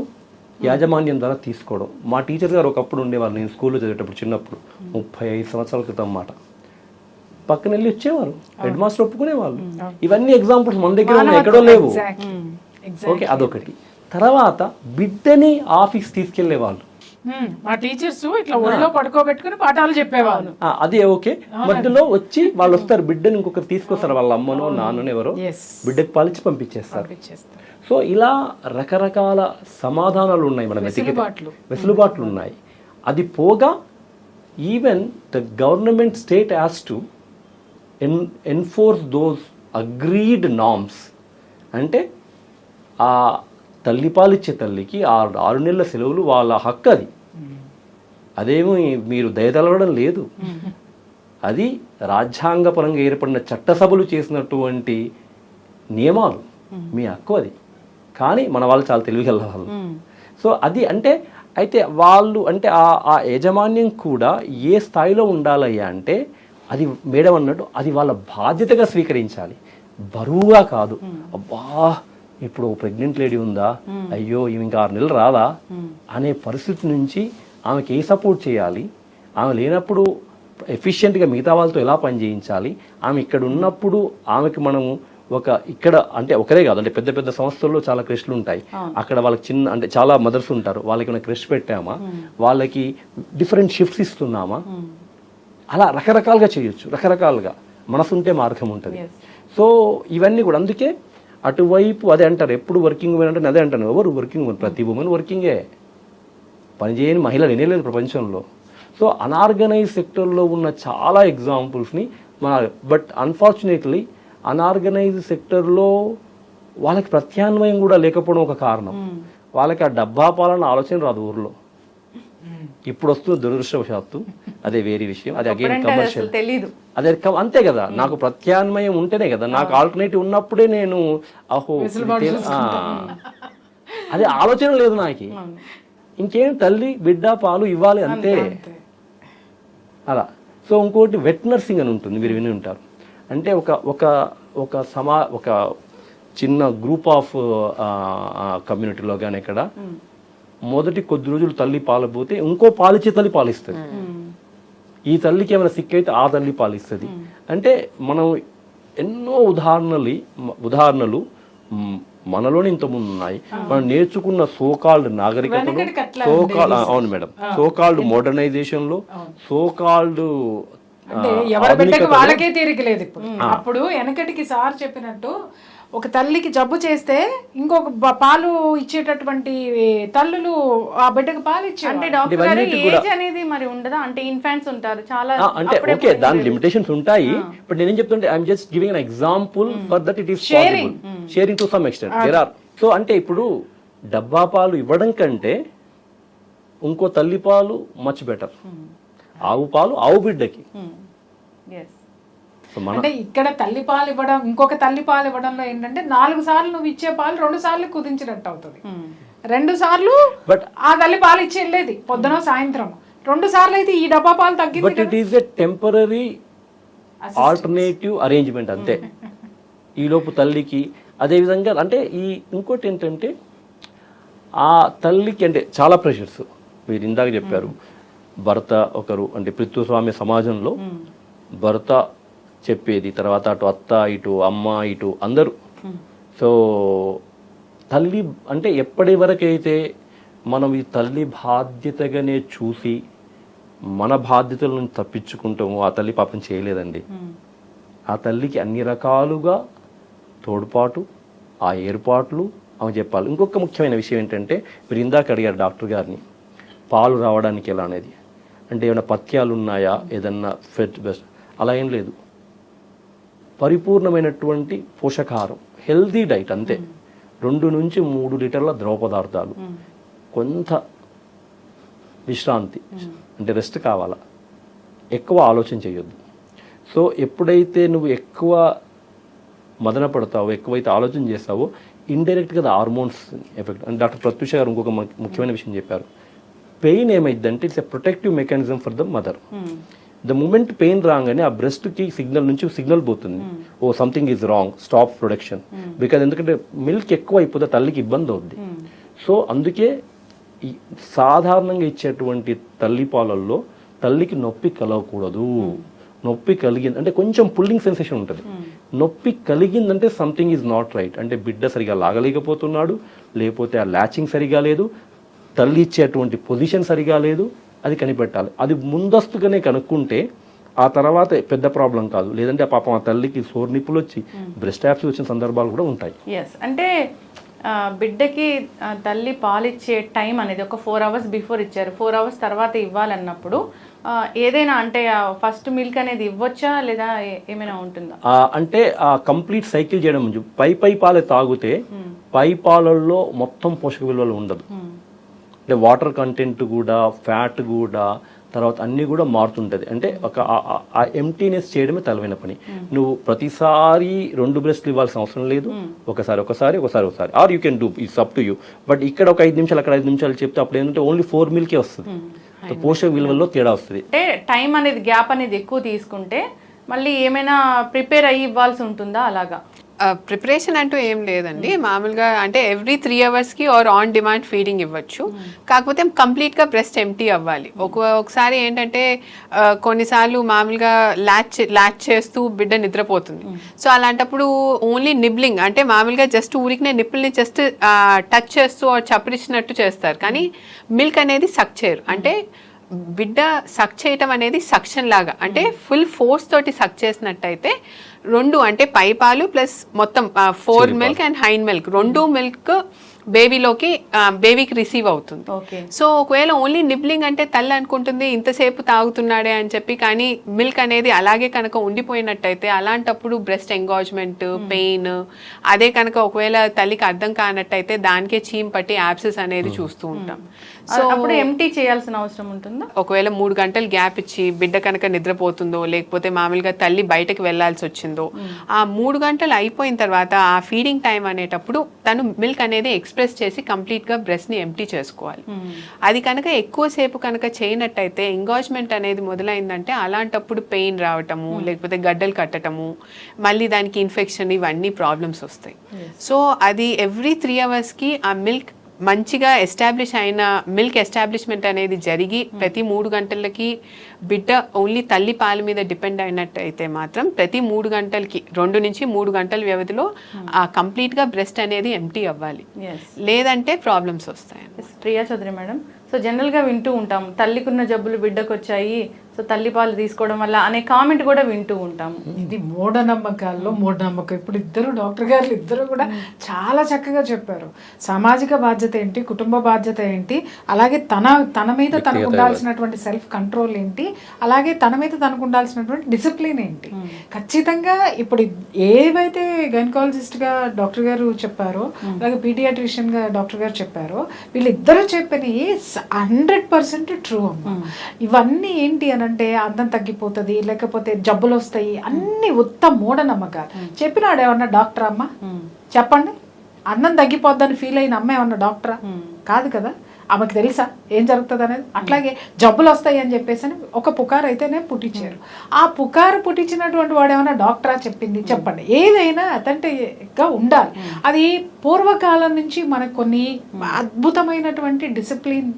యాజమాన్యం ద్వారా తీసుకోవడం. మా టీచర్ గారు ఒకప్పుడు ఉండేవాళ్ళు, నేను స్కూల్లో చదివేటప్పుడు చిన్నప్పుడు 35 సంవత్సరాల క్రితం మాట, పక్కన వెళ్ళి వచ్చేవారు, హెడ్ మాస్టర్ ఒప్పుకునేవాళ్ళు. ఇవన్నీ ఎగ్జాంపుల్స్ మన దగ్గర ఉన్నాయి, ఎక్కడో లేవు. ఓకే, అదొకటి. తర్వాత బిడ్డని ఆఫీస్ తీసుకెళ్లేవాళ్ళు, మా టీచర్స్ ఇట్లా ఒళ్ళో పడుకోబెట్టుకుని పాఠాలు చెప్పేవాళ్ళు. అదే ఓకే, మధ్యలో వచ్చి వాళ్ళు వస్తారు, బిడ్డని ఇంకొకరు తీసుకొస్తారు, వాళ్ళ అమ్మనో నాన్ననో ఎవరో బిడ్డకి పాలిచ్చి పంపించేస్తారు. సో ఇలా రకరకాల సమాధానాలు ఉన్నాయి, మన వెసులుబాట్లు ఉన్నాయి. అది పోగా even the government state has to enforce those agreed norms. అంటే ఆ తల్లిపాలిచ్చే తల్లికి 6 నెలల సెలవులు వాళ్ళ హక్కు, అదేమో మీరు దయతలవడం లేదు, అది రాజ్యాంగపరంగా ఏర్పడిన చట్టసభలు చేసినటువంటి నియమాలు, మీ హక్కు అది. కానీ మన వాళ్ళు చాలా తెలివిగల వాళ్ళు. సో అది అంటే అయితే వాళ్ళు అంటే ఆ యాజమాన్యం కూడా ఏ స్థాయిలో ఉండాలయ్యా అంటే, అది మేడం అన్నట్టు అది వాళ్ళ బాధ్యతగా స్వీకరించాలి, బరువుగా కాదు. అబ్బా ఇప్పుడు ప్రెగ్నెంట్ లేడీ ఉందా, అయ్యో ఈమె ఇంకా 6 నెలలు రాదా అనే పరిస్థితి నుంచి ఆమెకి ఏ సపోర్ట్ చేయాలి, ఆమె లేనప్పుడు ఎఫిషియెంట్గా మిగతా వాళ్ళతో ఎలా పనిచేయించాలి, ఆమె ఇక్కడ ఉన్నప్పుడు ఆమెకి మనము ఇక్కడ అంటే ఒకరే కాదు, అంటే పెద్ద పెద్ద సంస్థల్లో చాలా క్రెష్లు ఉంటాయి, అక్కడ వాళ్ళకి చిన్న అంటే చాలా మదర్స్ ఉంటారు, వాళ్ళకి మనం క్రెష్ పెట్టామా, వాళ్ళకి డిఫరెంట్ షిఫ్ట్స్ ఇస్తున్నామా, అలా రకరకాలుగా చేయొచ్చు. రకరకాలుగా మనసుంటే మార్గం ఉంటుంది. సో ఇవన్నీ కూడా అందుకే అటువైపు అదే అంటారు, ఎప్పుడు వర్కింగ్ ఉమెన్ అంటే అదే అంటాను, ఎవరు వర్కింగ్ ఉమెన్, ప్రతి ఉమెన్ వర్కింగే, పనిచేయని మహిళ వినేలేదు ప్రపంచంలో. సో అనార్గనైజ్ సెక్టర్లో ఉన్న చాలా ఎగ్జాంపుల్స్ని బట్ అన్ఫార్చునేట్లీ అనార్గనైజ్ సెక్టర్లో వాళ్ళకి ప్రత్యామ్నాయం కూడా లేకపోవడం ఒక కారణం. వాళ్ళకి ఆ డబ్బా పాలన ఆలోచన రాదు ఊర్లో. ఇప్పుడు వస్తుంది దురదృష్టవశాత్తు, అదే వేరే విషయం, అది అగైన్ కమర్షియల్, అదే అంతే కదా. నాకు ప్రత్యామ్నాయం ఉంటేనే కదా, నాకు ఆల్టర్నేటివ్ ఉన్నప్పుడే నేను అదే ఆలోచన లేదు నాకు. ఇంకేం తల్లి బిడ్డ పాలు ఇవ్వాలి అంతే, అలా. సో ఇంకోటి వెట్ నర్సింగ్ అని ఉంటుంది, మీరు విని ఉంటారు. అంటే ఒక చిన్న గ్రూప్ ఆఫ్ కమ్యూనిటీలో కానీ ఇక్కడ మొదటి కొద్ది రోజులు తల్లి పాలపోతే ఇంకో పాలిచ్చే తల్లి పాలిస్తుంది. ఈ తల్లికి ఏమైనా సిక్ అయితే ఆ తల్లి పాలిస్తుంది. అంటే మనం ఎన్నో ఉదాహరణలు మనలోనే ఇంతకుముందు ఉన్నాయి. మనం నేర్చుకున్న సోకాల్డ్ నాగరికతలో, అవును మేడం, సోకాల్డ్ మోడర్నైజేషన్ లో, సోకాల్డ్ ఎవరి బిడ్డకి వాళ్ళకే తీరిక లేదు ఇప్పుడు. అప్పుడు వెనకటికి సార్ చెప్పినట్టు ఒక తల్లికి జబ్బు చేస్తే ఇంకొక పాలు ఇచ్చేటటువంటి తల్లులు ఆ బిడ్డకు పాలు ఇచ్చారు. అంటే డాక్టర్ గారు ఏజ్ అనేది మరి ఉండదా, అంటే ఇన్ఫాంట్స్ ఉంటారు చాలా, అంటే ఓకే దాని లిమిటేషన్స్ ఉంటాయి. బట్ నేనేం చెప్తుంటే I'm just giving an example for that it is possible, sharing to some extent there are. So అంటే ఇప్పుడు డబ్బా పాలు ఇవ్వడం కంటే ఇంకో తల్లి పాలు మచ్ బెటర్. ఆవు పాలు ఆవు బిడ్డకి. అంటే ఇక్కడ తల్లి పాలు ఇవ్వడం, ఇంకొక తల్లి పాలు ఇవ్వడంలో ఏంటంటే 4 సార్లు నువ్వు ఇచ్చే పాలు 2 సార్లు కుదించినట్టు అవుతుంది. 2 సార్లు ఆ తల్లి పాలు ఇచ్చి వెళ్ళేది పొద్దున సాయంత్రం, 2 సార్లు అయితే ఈ డబ్బా పాలు తగ్గింది. But it is a temporary alternative arrangement అంతే. ఈ లోపు తల్లికి అదేవిధంగా అంటే ఇంకోటి ఏంటంటే ఆ తల్లికి అంటే చాలా ప్రెషర్స్. మీరు ఇందాక చెప్పారు, భర్త ఒకరు అంటే పితృస్వామ్య సమాజంలో భర్త చెప్పేది, తర్వాత అటు అత్త ఇటు అమ్మ ఇటు అందరూ. సో తల్లి అంటే ఎప్పటి వరకైతే మనం ఈ తల్లి బాధ్యతగానే చూసి మన బాధ్యతలను తప్పించుకుంటాము, ఆ తల్లి పాపం చేయలేదండి. ఆ తల్లికి అన్ని రకాలుగా తోడ్పాటు, ఆ ఏర్పాట్లు ఆమె చెప్పాలి. ఇంకొక ముఖ్యమైన విషయం ఏంటంటే, మీరు ఇందాక అడిగారు డాక్టర్ గారిని పాలు రావడానికి ఎలా అనేది, అంటే ఏమైనా పథ్యాలు ఉన్నాయా, ఏదన్నా ఫెడ్ బెస్ట్, అలా ఏం లేదు. పరిపూర్ణమైనటువంటి పోషకాహారం, హెల్దీ డైట్ అంతే. 2 నుంచి 3 లీటర్ల ద్రవ పదార్థాలు, కొంత విశ్రాంతి అంటే రెస్ట్ కావాలా, ఎక్కువ ఆలోచన చేయొద్దు. సో ఎప్పుడైతే నువ్వు ఎక్కువ మదన పడతావో, ఎక్కువైతే ఆలోచన చేస్తావో, ఇండైరెక్ట్గా hormones effect. And doctor Pratyusha గారు ఇంకొక ముఖ్యమైన విషయం చెప్పారు. పెయిన్ ఏమైందంటే it's a protective mechanism for the mother. The moment pain రాగానే ఆ బ్రెస్ట్కి సిగ్నల్ నుంచి సిగ్నల్ పోతుంది, oh something is wrong, stop production. Because ఎందుకంటే మిల్క్ ఎక్కువ అయిపోతే తల్లికి ఇబ్బంది అవుద్ది. సో అందుకే సాధారణంగా ఇచ్చేటువంటి తల్లి పాలల్లో తల్లికి నొప్పి కలగకూడదు. నొప్పి కలిగింది అంటే కొంచెం పుల్లింగ్ సెన్సేషన్ ఉంటుంది. నొప్పి కలిగిందంటే సంథింగ్ ఈజ్ నాట్ రైట్, అంటే బిడ్డ సరిగా లాగలేకపోతున్నాడు, లేకపోతే ఆ ల్యాచింగ్ సరిగా లేదు, తల్లి ఇచ్చేటువంటి పొజిషన్ సరిగా లేదు, అది కనిపెట్టాలి. అది ముందస్తుగానే కనుక్కుంటే ఆ తర్వాత పెద్ద ప్రాబ్లం కాదు. లేదంటే ఆ పాపం ఆ తల్లికి సోర్ నిప్పులు వచ్చి బ్రెస్ట్ యాప్స్ వచ్చిన సందర్భాలు కూడా ఉంటాయి. ఎస్, అంటే బిడ్డకి తల్లి పాలిచ్చే టైం అనేది ఒక 4 hours బిఫోర్ ఇచ్చారు, 4 hours తర్వాత ఇవ్వాలన్నప్పుడు ఏదైనా అంటే ఫస్ట్ మిల్క్ అనేది ఇవ్వచ్చా లేదా ఏమైనా ఉంటుందా? అంటే ఆ కంప్లీట్ సైకిల్ చేయడం ముందు పై పాలే తాగితే పై పాలల్లో మొత్తం పోషక విలువలు ఉండదు. అంటే వాటర్ కంటెంట్ కూడా, ఫ్యాట్ కూడా, తర్వాత అన్నీ కూడా మారుతుంటుంది. అంటే ఒక ఆ ఎంటీనెస్ చేయడమే తలవైన పని. నువ్వు ప్రతిసారి 2 బ్రెస్ట్లు ఇవ్వాల్సిన అవసరం లేదు. ఒకసారి or you can do, it's up to you. But ఇక్కడ ఒక 5 నిమిషాలు, అక్కడ 5 నిమిషాలు చెప్తే అప్పుడు ఏంటంటే ఓన్లీ 4 మిల్కే వస్తుంది. పోషక విలువల్లో తేడా వస్తుంది. అంటే టైం అనేది గ్యాప్ అనేది ఎక్కువ తీసుకుంటే మళ్ళీ ఏమైనా ప్రిపేర్ అయ్యి ఇవ్వాల్సి ఉంటుందా అలాగా? ప్రిపరేషన్ అంటూ ఏం లేదండి. మామూలుగా అంటే every 3 hours or on demand feeding ఇవ్వచ్చు. కాకపోతే కంప్లీట్గా బ్రెస్ట్ ఎంటీ అవ్వాలి. ఒకసారి ఏంటంటే కొన్నిసార్లు మామూలుగా ల్యాచ్ చేస్తూ బిడ్డ నిద్రపోతుంది. సో అలాంటప్పుడు ఓన్లీ నిబ్లింగ్ అంటే మామూలుగా జస్ట్ ఊరికినే నిప్పుల్ని జస్ట్ టచ్ చేస్తూ చప్పరిచ్చినట్టు చేస్తారు, కానీ మిల్క్ అనేది సక్ చేయరు. అంటే బిడ్డ సక్ చేయటం అనేది సక్షన్ లాగా, అంటే ఫుల్ ఫోర్స్ తోటి సక్ చేసినట్టయితే 2 అంటే పై పాలు ప్లస్ మొత్తం 4 milk and hind milk 2 milk బేబీకి రిసీవ్ అవుతుంది. సో ఒకవేళ ఓన్లీ నిబ్లింగ్ అంటే తల్లి అనుకుంటుంది ఇంతసేపు తాగుతున్నాడే అని చెప్పి, కానీ మిల్క్ అనేది అలాగే కనుక ఉండిపోయినట్టయితే అలాంటప్పుడు బ్రెస్ట్ ఎంగాజ్మెంట్, పెయిన్, అదే కనుక ఒకవేళ తల్లికి అర్థం కానట్టయితే దానికే చీమ్ పట్టి యాబ్సెస్ అనేది చూస్తూ ఉంటాం. సో అప్పుడు ఎంటీ చేయాల్సిన అవసరం ఉంటుందా? ఒకవేళ 3 గంటలు గ్యాప్ ఇచ్చి బిడ్డ కనుక నిద్రపోతుందో, లేకపోతే మామూలుగా తల్లి బయటకు వెళ్లాల్సి వచ్చిందో, ఆ 3 గంటలు అయిపోయిన తర్వాత ఆ ఫీడింగ్ టైం అనేటప్పుడు తను మిల్క్ అనేది ఎక్స్ప్రెస్ చేసి కంప్లీట్గా బ్రెస్ట్ని ఎంటీ చేసుకోవాలి. అది కనుక ఎక్కువసేపు కనుక చేయనట్టయితే ఎంగాజ్మెంట్ అనేది మొదలైందంటే అలాంటప్పుడు పెయిన్ రావటము, లేకపోతే గడ్డలు కట్టటము, మళ్ళీ దానికి ఇన్ఫెక్షన్, ఇవన్నీ ప్రాబ్లమ్స్ వస్తాయి. సో అది ఎవ్రీ 3 hours ఆ మిల్క్ మంచిగా ఎస్టాబ్లిష్ అయిన మిల్క్ ఎస్టాబ్లిష్మెంట్ అనేది జరిగి ప్రతి 3 గంటలకి బిడ్డ ఓన్లీ తల్లి పాల మీద డిపెండ్ అయినట్టయితే మాత్రం ప్రతి 3 గంటలకి 2 నుంచి 3 గంటల వ్యవధిలో కంప్లీట్గా బ్రెస్ట్ అనేది ఎంటీ అవ్వాలి, లేదంటే ప్రాబ్లమ్స్ వస్తాయి. ప్రియా చౌదరి మేడం, సో జనరల్గా వింటూ ఉంటాం తల్లికున్న జబ్బులు బిడ్డకు వచ్చాయి, సో తల్లి పాలు తీసుకోవడం వల్ల అనే కామెంట్ కూడా వింటూ ఉంటాము. ఇది మూఢనమ్మకాల్లో మూఢనమ్మకం. ఇప్పుడు డాక్టర్ గారు ఇద్దరు కూడా చాలా చక్కగా చెప్పారు. సామాజిక బాధ్యత ఏంటి, కుటుంబ బాధ్యత ఏంటి, అలాగే తన మీద తనకు ఉండాల్సినటువంటి సెల్ఫ్ కంట్రోల్ ఏంటి, అలాగే తన మీద తనకు ఉండాల్సినటువంటి డిసిప్లిన్ ఏంటి. ఖచ్చితంగా ఇప్పుడు ఏవైతే గైనకాలజిస్ట్గా డాక్టర్ గారు చెప్పారో, అలాగే పీడియాట్రిషియన్గా డాక్టర్ గారు చెప్పారో, వీళ్ళిద్దరూ చెప్పినవి 100% ట్రూ అమ్మ. ఇవన్నీ ఏంటి అని అంటే అందం తగ్గిపోతుంది, లేకపోతే జబ్బులు వస్తాయి, అన్ని ఉత్త మూఢనమ్మకాలు. చెప్పినాడు ఏమన్నా డాక్టర్ అమ్మ? చెప్పండి. అందం తగ్గిపోద్దని ఫీల్ అయిన అమ్మ ఏమన్నా డాక్టరా? కాదు కదా. ఆమెకు తెలుసా ఏం జరుగుతుంది అనేది? అట్లాగే జబ్బులు వస్తాయి అని చెప్పేసి ఒక పుకారు అయితేనే పుట్టించారు. ఆ పుకారు పుట్టించినటువంటి వాడు ఏమైనా డాక్టరా చెప్పింది? చెప్పండి. ఏదైనా అథెంటిక్గా ఉండాలి. అది పూర్వకాలం నుంచి మనకు కొన్ని అద్భుతమైనటువంటి డిసిప్లిన్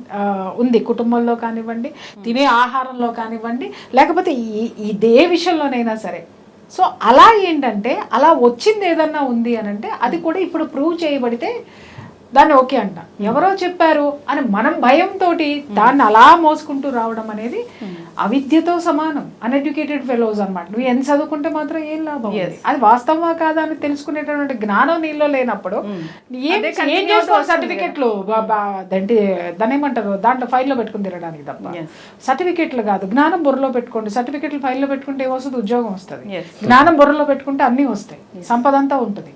ఉంది, కుటుంబంలో కానివ్వండి, తినే ఆహారంలో కానివ్వండి, లేకపోతే ఇదే విషయంలోనైనా సరే. సో అలా ఏంటంటే అలా వచ్చింది ఏదన్నా ఉంది అని అంటే అది కూడా ఇప్పుడు ప్రూవ్ చేయబడితే దాన్ని ఓకే అంట. ఎవరో చెప్పారు అని మనం భయంతో దాన్ని అలా మోసుకుంటూ రావడం అనేది అవిద్యతో సమానం, అన్ఎడ్యుకేటెడ్ ఫెలోస్ అన్నమాట. నువ్వు ఎంత చదువుకుంటే మాత్రం ఏం లాభం ఉంది? అది వాస్తవమా కాదా అని తెలుసుకునేటటువంటి జ్ఞానం నీలో లేనప్పుడు ఏం చేస్తావు? సర్టిఫికెట్లు దాన్ని ఏమంటారు, దాంట్లో ఫైల్లో పెట్టుకుని తిరగడానికి తప్ప. సర్టిఫికెట్లు కాదు, జ్ఞానం బుర్రలో పెట్టుకోండి. సర్టిఫికెట్లు ఫైల్లో పెట్టుకుంటే ఏమొస్తుంది? ఉద్యోగం వస్తుంది. జ్ఞానం బుర్రలో పెట్టుకుంటే అన్నీ వస్తాయి, సంపద అంతా ఉంటుంది.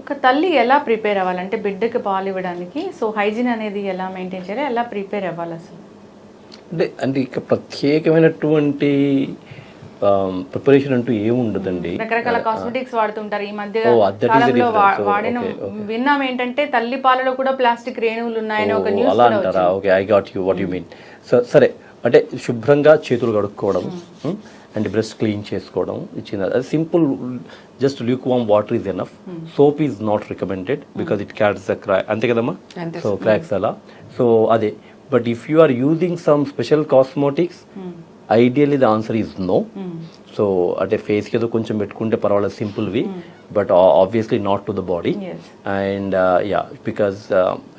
ఒక తల్లి ఎలా ప్రిపేర్ అవ్వాలంటే బిడ్డకి పాలు ఇవ్వడానికి? సో హైజీన్ అనేది ఎలా మెయింటైన్ చేయాలి, ఎలా ప్రిపేర్ అవ్వాలి అసలు? అంటే ఇక ప్రత్యేకమైనటువంటి ప్రిపరేషన్ అంటూ ఏముండదండి. రకరకాల కాస్మెటిక్స్ వాడుతుంటారు ఈ మధ్య కాలంలో వాడిన విన్నాం ఏంటంటే తల్లి పాలలో కూడా ప్లాస్టిక్ రేణువులు ఉన్నాయని ఒక న్యూస్ అలా అంటారా? Okay, I got you what you mean. సరే, అంటే శుభ్రంగా చేతులు కడుక్కోవడం అండ్ బ్రష్ క్లీన్ చేసుకోవడం ఇచ్చింది. అది simple, just luke warm water is enough. Soap is not recommended because it cats the crack, అంతే కదమ్మా? సో క్రాక్స్ అలా. సో అదే, but if you are using some special cosmetics, ideally the answer is no. So అంటే ఫేస్కి ఏదో కొంచెం పెట్టుకుంటే పర్వాలేదు, సింపుల్వి, but obviously not to the body. And yeah, because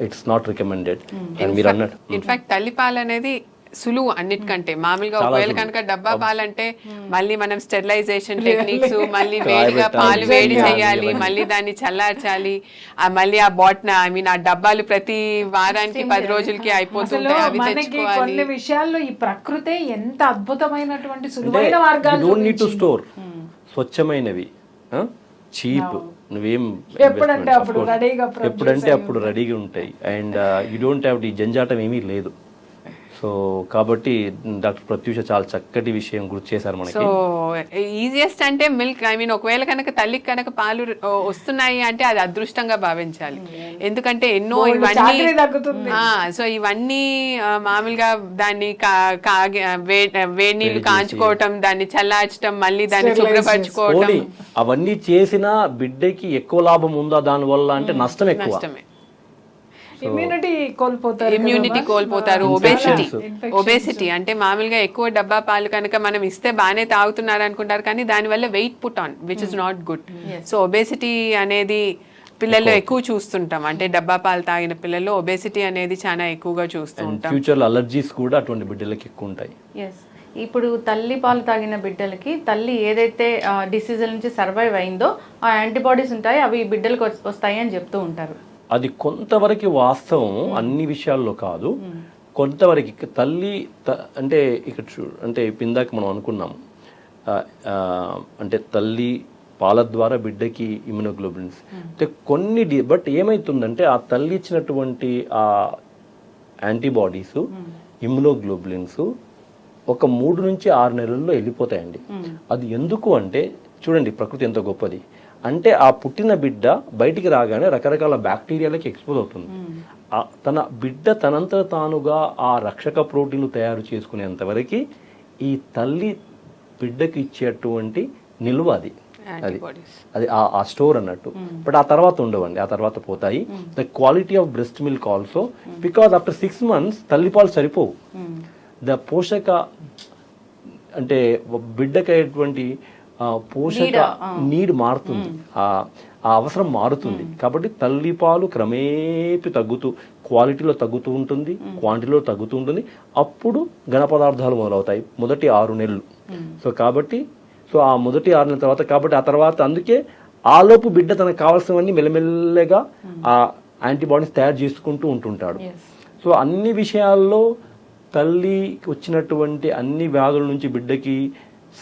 it's not recommended. And మీరు అన్నట్టు ఇన్ఫాక్ట్ తల్లిపాలు అనేది సులువు అన్నిటికంటే. మామూలుగా ఒకవేళ కనుక డబ్బా పాలంటే మళ్ళీ మనం స్టెరిలైజేషన్ టెక్నిక్స్, మళ్ళీ వేడిగా పాలు వేడి చేయాలి, మళ్ళీ దాన్ని చల్లార్చాలి, మళ్ళీ ఆ బాటిల్ ఐ మీన్ ఆ డబ్బాలు ప్రతి వారానికి 10 రోజులకి అయిపోతుంటాయి, అవి తెచ్చుకోవాలి. కొన్ని విషయాల్లో ఈ ప్రకృతే ఎంత అద్భుతమైనటువంటి సులువైన మార్గాలు. డోంట్ నీడ్ టు స్టోర్, స్వచ్ఛమైనవి, చీప్, నువ్వేం ఎప్పుడంటే అప్పుడు రెడీగా ఉంటాయి. And you don't have the జంజాటం ఏమీ లేదు. సో కాబట్టి డాక్టర్ ప్రత్యూష చాలా చక్కటి విషయం గుర్తు చేశారు మనకి. సో ఈజియెస్ట్ అంటే మిల్క్, ఐ మీన్ ఒకవేళ కనుక తల్లికి కనుక పాలు వస్తున్నాయి అంటే అది అదృష్టంగా భావించాలి. ఎందుకంటే ఎన్నో ఇవన్నీ సో ఇవన్నీ మామూలుగా దాన్ని వేడి నీళ్లు కాంచుకోవటం, దాన్ని చల్లార్చడం, మళ్ళీ దాన్ని శుభ్రపరచుకోవటం, అవన్నీ చేసినా బిడ్డకి ఎక్కువ లాభం ఉందా దాని వల్ల అంటే నష్టం ఎక్కువ. ఇమ్యూనిటీ కోల్పోతారు. ఒబేసిటీ అంటే మామూలుగా ఎక్కువ డబ్బా పాలు కనుక మనం ఇస్తే బాగానే తాగుతున్నారు అనుకుంటారు, కానీ దానివల్ల weight put on which is not good. So obesity అనేది పిల్లల్లో ఎక్కువ చూస్తుంటాం. అంటే డబ్బా పాలు తాగిన పిల్లల్లో ఒబేసిటీ అనేది చాలా ఎక్కువగా చూస్తూ ఉంటాం. ఫ్యూచర్ లో అలర్జీస్ కూడా అటువంటి బిడ్డలకి ఎక్కువ ఉంటాయి. ఇప్పుడు తల్లి పాలు తాగిన బిడ్డలకి తల్లి ఏదైతే డిసీజుల నుంచి సర్వైవ్ అయిందో ఆ యాంటీబాడీస్ ఉంటాయి, అవి బిడ్డలకు వస్తాయి అని చెప్తూ ఉంటారు. అది కొంతవరకు వాస్తవం, అన్ని విషయాల్లో కాదు. కొంతవరకు తల్లి అంటే ఇక్కడ అంటే ఇందాక మనం అనుకున్నాం, అంటే తల్లి పాల ద్వారా బిడ్డకి ఇమ్యునోగ్లోబులిన్స్ అంటే కొన్ని బట్ ఏమైతుందంటే ఆ తల్లి ఇచ్చినటువంటి ఆ యాంటీబాడీస్, ఇమ్యునోగ్లోబులిన్స్ ఒక 3 నుంచి 6 నెలల్లో వెళ్ళిపోతాయండి. అది ఎందుకు అంటే చూడండి, ప్రకృతి ఎంత గొప్పది. అంటే ఆ పుట్టిన బిడ్డ బయటికి రాగానే రకరకాల బ్యాక్టీరియాలకి ఎక్స్పోజ్ అవుతుంది. తన బిడ్డ తనంతట తానుగా ఆ రక్షక ప్రోటీన్లు తయారు చేసుకునేంత వరకు ఈ తల్లి బిడ్డకి ఇచ్చేటువంటి నిల్వ అది ఆ స్టోర్ అన్నట్టు. బట్ ఆ తర్వాత ఉండవండి, ఆ తర్వాత పోతాయి. The quality of breast milk also, because after 6 months తల్లిపాలు సరిపోవు. ద పోషక అంటే బిడ్డకైనటువంటి పోషక నీడ్ మారుతుంది, ఆ అవసరం మారుతుంది. కాబట్టి తల్లిపాలు క్రమేపీ తగ్గుతూ క్వాలిటీలో తగ్గుతూ ఉంటుంది, క్వాంటిటీలో తగ్గుతూ ఉంటుంది. అప్పుడు ఘన పదార్థాలు మొదలవుతాయి మొదటి 6 నెలలు. సో కాబట్టి ఆ మొదటి 6 నెలల తర్వాత, కాబట్టి ఆ తర్వాత అందుకే ఆలోపు బిడ్డ తనకు కావాల్సినవన్నీ మెల్లమెల్లగా ఆ యాంటీబాడీస్ తయారు చేసుకుంటూ ఉంటుంటాడు. సో అన్ని విషయాల్లో తల్లి వచ్చినటువంటి అన్ని వ్యాధుల నుంచి బిడ్డకి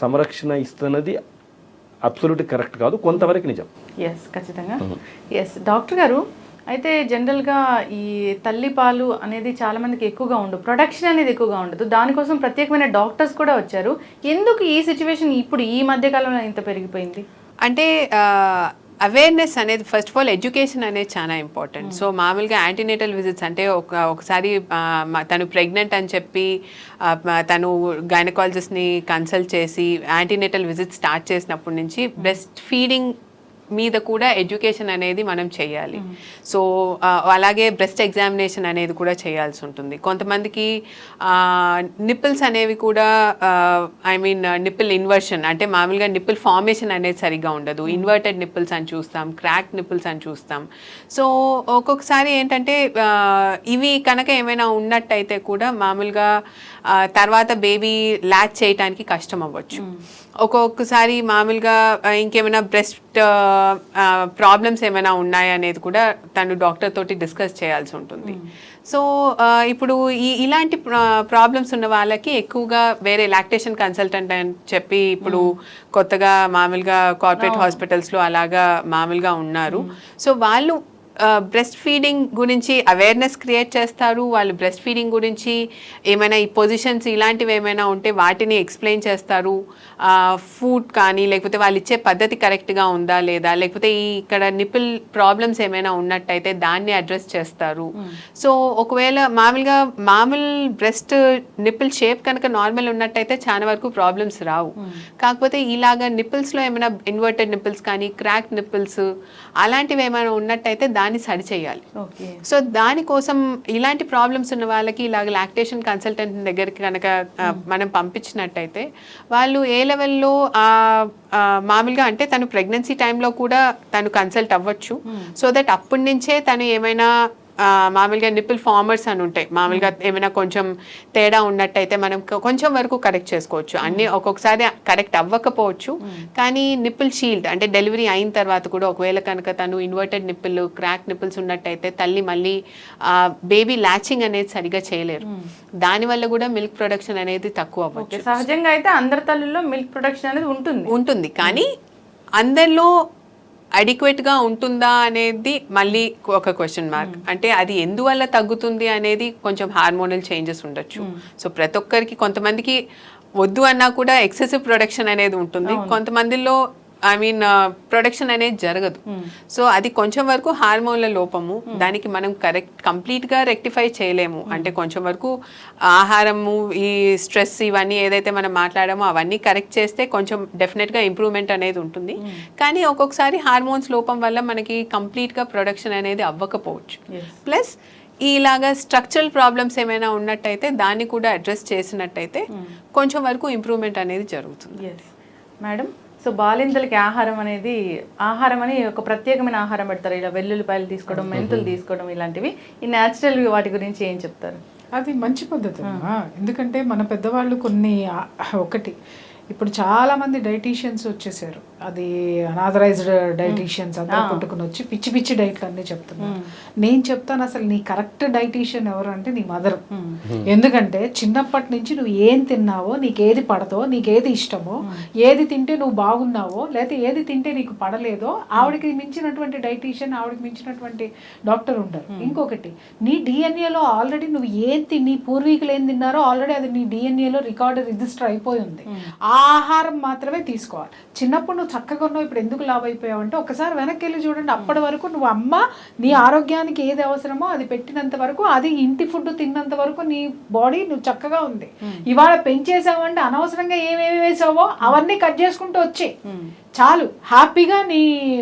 సంరక్షణ ఇస్తున్నది అబ్సల్యూట్ కరెక్ట్ కాదు, కొంతవరకు నిజం. ఖచ్చితంగా. డాక్టర్ గారు, అయితే జనరల్గా ఈ తల్లిపాలు అనేది చాలా మందికి ఎక్కువగా ఉండదు, ప్రొడక్షన్ అనేది ఎక్కువగా ఉండదు. దానికోసం ప్రత్యేకమైన డాక్టర్స్ కూడా వచ్చారు. ఎందుకు ఈ సిచ్యువేషన్ ఇప్పుడు ఈ మధ్య కాలంలో ఇంత పెరిగిపోయింది అంటే? అవేర్నెస్ అనేది ఫస్ట్ ఆఫ్ ఆల్ ఎడ్యుకేషన్ అనేది చాలా ఇంపార్టెంట్. సో మామూలుగా యాంటీనేటల్ విజిట్స్ అంటే ఒకసారి తను ప్రెగ్నెంట్ అని చెప్పి తను గైనకాలజిస్ట్ని కన్సల్ట్ చేసి యాంటీనేటల్ విజిట్ స్టార్ట్ చేసినప్పటి నుంచి బ్రెస్ట్ ఫీడింగ్ మీద కూడా ఎడ్యుకేషన్ అనేది మనం చేయాలి. సో అలాగే బ్రెస్ట్ ఎగ్జామినేషన్ అనేది కూడా చేయాల్సి ఉంటుంది. కొంతమందికి నిప్పుల్స్ అనేవి కూడా నిప్పుల్ ఇన్వర్షన్ అంటే మామూలుగా నిప్పుల్ ఫార్మేషన్ అనేది సరిగ్గా ఉండదు. ఇన్వర్టెడ్ నిప్పుల్స్ అని చూస్తాం, క్రాక్ నిప్పుల్స్ అని చూస్తాం. సో ఒక్కొక్కసారి ఏంటంటే ఇవి కనుక ఏమైనా ఉన్నట్టయితే కూడా మామూలుగా తర్వాత బేబీ ల్యాచ్ చేయడానికి కష్టం అవ్వచ్చు. ఒక్కొక్కసారి మామూలుగా ఇంకేమైనా బ్రెస్ట్ ప్రాబ్లమ్స్ ఏమైనా ఉన్నాయా అనేది కూడా తను డాక్టర్ తోటి డిస్కస్ చేయాల్సి ఉంటుంది. సో ఇప్పుడు ఇలాంటి ప్రాబ్లమ్స్ ఉన్న వాళ్ళకి ఎక్కువగా వేరే లాక్టేషన్ కన్సల్టెంట్ అని చెప్పి ఇప్పుడు కొత్తగా మామూలుగా కార్పొరేట్ హాస్పిటల్స్లో అలాగా మామూలుగా ఉన్నారు. సో వాళ్ళు బ్రెస్ట్ ఫీడింగ్ గురించి అవేర్నెస్ క్రియేట్ చేస్తారు. వాళ్ళు బ్రెస్ట్ ఫీడింగ్ గురించి ఏమైనా ఈ పొజిషన్స్ ఇలాంటివి ఏమైనా ఉంటే వాటిని ఎక్స్ప్లెయిన్ చేస్తారు. ఫుడ్ కానీ లేకపోతే వాళ్ళు ఇచ్చే పద్ధతి కరెక్ట్గా ఉందా లేదా, లేకపోతే ఇక్కడ నిపుల్ ప్రాబ్లమ్స్ ఏమైనా ఉన్నట్టయితే దాన్ని అడ్రస్ చేస్తారు. సో ఒకవేళ మామూలు బ్రెస్ట్ నిపుల్ షేప్ కనుక నార్మల్ ఉన్నట్టయితే చాలా వరకు ప్రాబ్లమ్స్ రావు. కాకపోతే ఇలాగా నిపుల్స్లో ఏమైనా ఇన్వర్టెడ్ నిపుల్స్ కానీ క్రాక్ నిపుల్స్ అలాంటివి ఏమైనా ఉన్నట్టయితే దాన్ని సరి చేయాలి. సో దానికోసం ఇలాంటి ప్రాబ్లమ్స్ ఉన్న వాళ్ళకి ఇలాగ లాక్టేషన్ కన్సల్టెంట్ దగ్గరికి కనుక మనం పంపించినట్టయితే వాళ్ళు ఏ లెవెల్లో మామూలుగా అంటే తను ప్రెగ్నెన్సీ టైంలో కూడా తను కన్సల్ట్ అవ్వచ్చు. సో దట్ అప్పటి నుంచే తను ఏమైనా మామూలుగా నిపుల్ ఫార్మర్స్ అని ఉంటాయి, మామూలుగా ఏమైనా కొంచెం తేడా ఉన్నట్టయితే మనం కొంచెం వరకు కరెక్ట్ చేసుకోవచ్చు. అన్ని ఒక్కొక్కసారి కరెక్ట్ అవ్వకపోవచ్చు, కానీ నిపుల్ షీల్డ్ అంటే డెలివరీ అయిన తర్వాత కూడా ఒకవేళ కనుక తను ఇన్వర్టెడ్ నిపుల్ క్రాక్ నిపుల్స్ ఉన్నట్టయితే తల్లి మళ్ళీ బేబీ ల్యాచింగ్ అనేది సరిగా చేయలేరు. దానివల్ల కూడా మిల్క్ ప్రొడక్షన్ అనేది తక్కువ అవ్వచ్చు. సహజంగా అయితే అందరి తల్లుల్లో మిల్క్ ప్రొడక్షన్ అనేది ఉంటుంది, కానీ అందరిలో అడిక్వేట్గా ఉంటుందా అనేది మళ్ళీ ఒక క్వశ్చన్ మార్క్. అంటే అది ఎందువల్ల తగ్గుతుంది అనేది కొంచెం హార్మోనల్ చేంజెస్ ఉండొచ్చు. సో ప్రతి ఒక్కరికి కొంతమందికి వద్దు అన్నా కూడా ఎక్సెసివ్ ప్రొడక్షన్ అనేది ఉంటుంది, కొంతమందిలో ప్రొడక్షన్ అనేది జరగదు. సో అది కొంచెం వరకు హార్మోన్ల లోపము, దానికి మనం కంప్లీట్గా రెక్టిఫై చేయలేము. అంటే కొంచెం వరకు ఆహారము, ఈ స్ట్రెస్ ఇవన్నీ ఏదైతే మనం మాట్లాడామో అవన్నీ కరెక్ట్ చేస్తే కొంచెం డెఫినెట్గా ఇంప్రూవ్మెంట్ అనేది ఉంటుంది. కానీ ఒక్కొక్కసారి హార్మోన్స్ లోపం వల్ల మనకి కంప్లీట్గా ప్రొడక్షన్ అనేది అవ్వకపోవచ్చు. ప్లస్ ఇలాగా స్ట్రక్చరల్ ప్రాబ్లమ్స్ ఏమైనా ఉన్నట్టయితే దాన్ని కూడా అడ్రస్ చేసినట్టయితే కొంచెం వరకు ఇంప్రూవ్మెంట్ అనేది జరుగుతుంది. మేడం, సో బాలింతలకి ఆహారం అని ఒక ప్రత్యేకమైన ఆహారం పెడతారు. ఇలా వెల్లుల్లిపాయలు తీసుకోవడం, మెంతులు తీసుకోవడం, ఇలాంటివి ఈ న్యాచురల్ వాటి గురించి ఏం చెప్తారు? అది మంచి పద్ధతి. ఎందుకంటే మన పెద్దవాళ్ళు కొన్ని ఒకటి ఇప్పుడు చాలా మంది డైటీషియన్స్ వచ్చేసారు, అది అనాథరైజ్డ్ డైటీషియన్స్ అంతా కొట్టుకుని వచ్చి పిచ్చి పిచ్చి డైట్లు అన్నీ చెప్తున్నారు. నేను చెప్తాను అసలు నీ కరెక్ట్ డైటీషియన్ ఎవరు అంటే నీ మదర్. ఎందుకంటే చిన్నప్పటి నుంచి నువ్వు ఏం తిన్నావో, నీకేది పడదో, నీకేది ఇష్టమో, ఏది తింటే నువ్వు బాగున్నావో, లేకపోతే ఏది తింటే నీకు పడలేదో ఆవిడకి మించినటువంటి డైటీషియన్, ఆవిడకి మించినటువంటి డాక్టర్ ఉంటారు. ఇంకొకటి నీ డిఎన్ఏలో ఆల్రెడీ నువ్వు నీ పూర్వీకులు ఏం తిన్నారో ఆల్రెడీ అది నీ డిఎన్ఏలో రికార్డు రిజిస్టర్ అయిపోయి ఉంది. ఆహారం మాత్రమే తీసుకోవాలి. చిన్నప్పుడు నువ్వు చక్కగా ఉన్నావు, ఇప్పుడు ఎందుకు లావ్ అయిపోయావు అంటే ఒకసారి వెనక్కి వెళ్ళి చూడండి. అప్పటి వరకు నువ్వు అమ్మ నీ ఆరోగ్యానికి ఏది అవసరమో అది పెట్టినంత వరకు, అది ఇంటి ఫుడ్ తిన్నంత వరకు నీ బాడీ నువ్వు చక్కగా ఉంది. ఇవాళ పెంచేసావు అంటే అనవసరంగా ఏమేమి వేసావో అవన్నీ కట్ చేసుకుంటూ వచ్చే చాలు, హ్యాపీగా నీ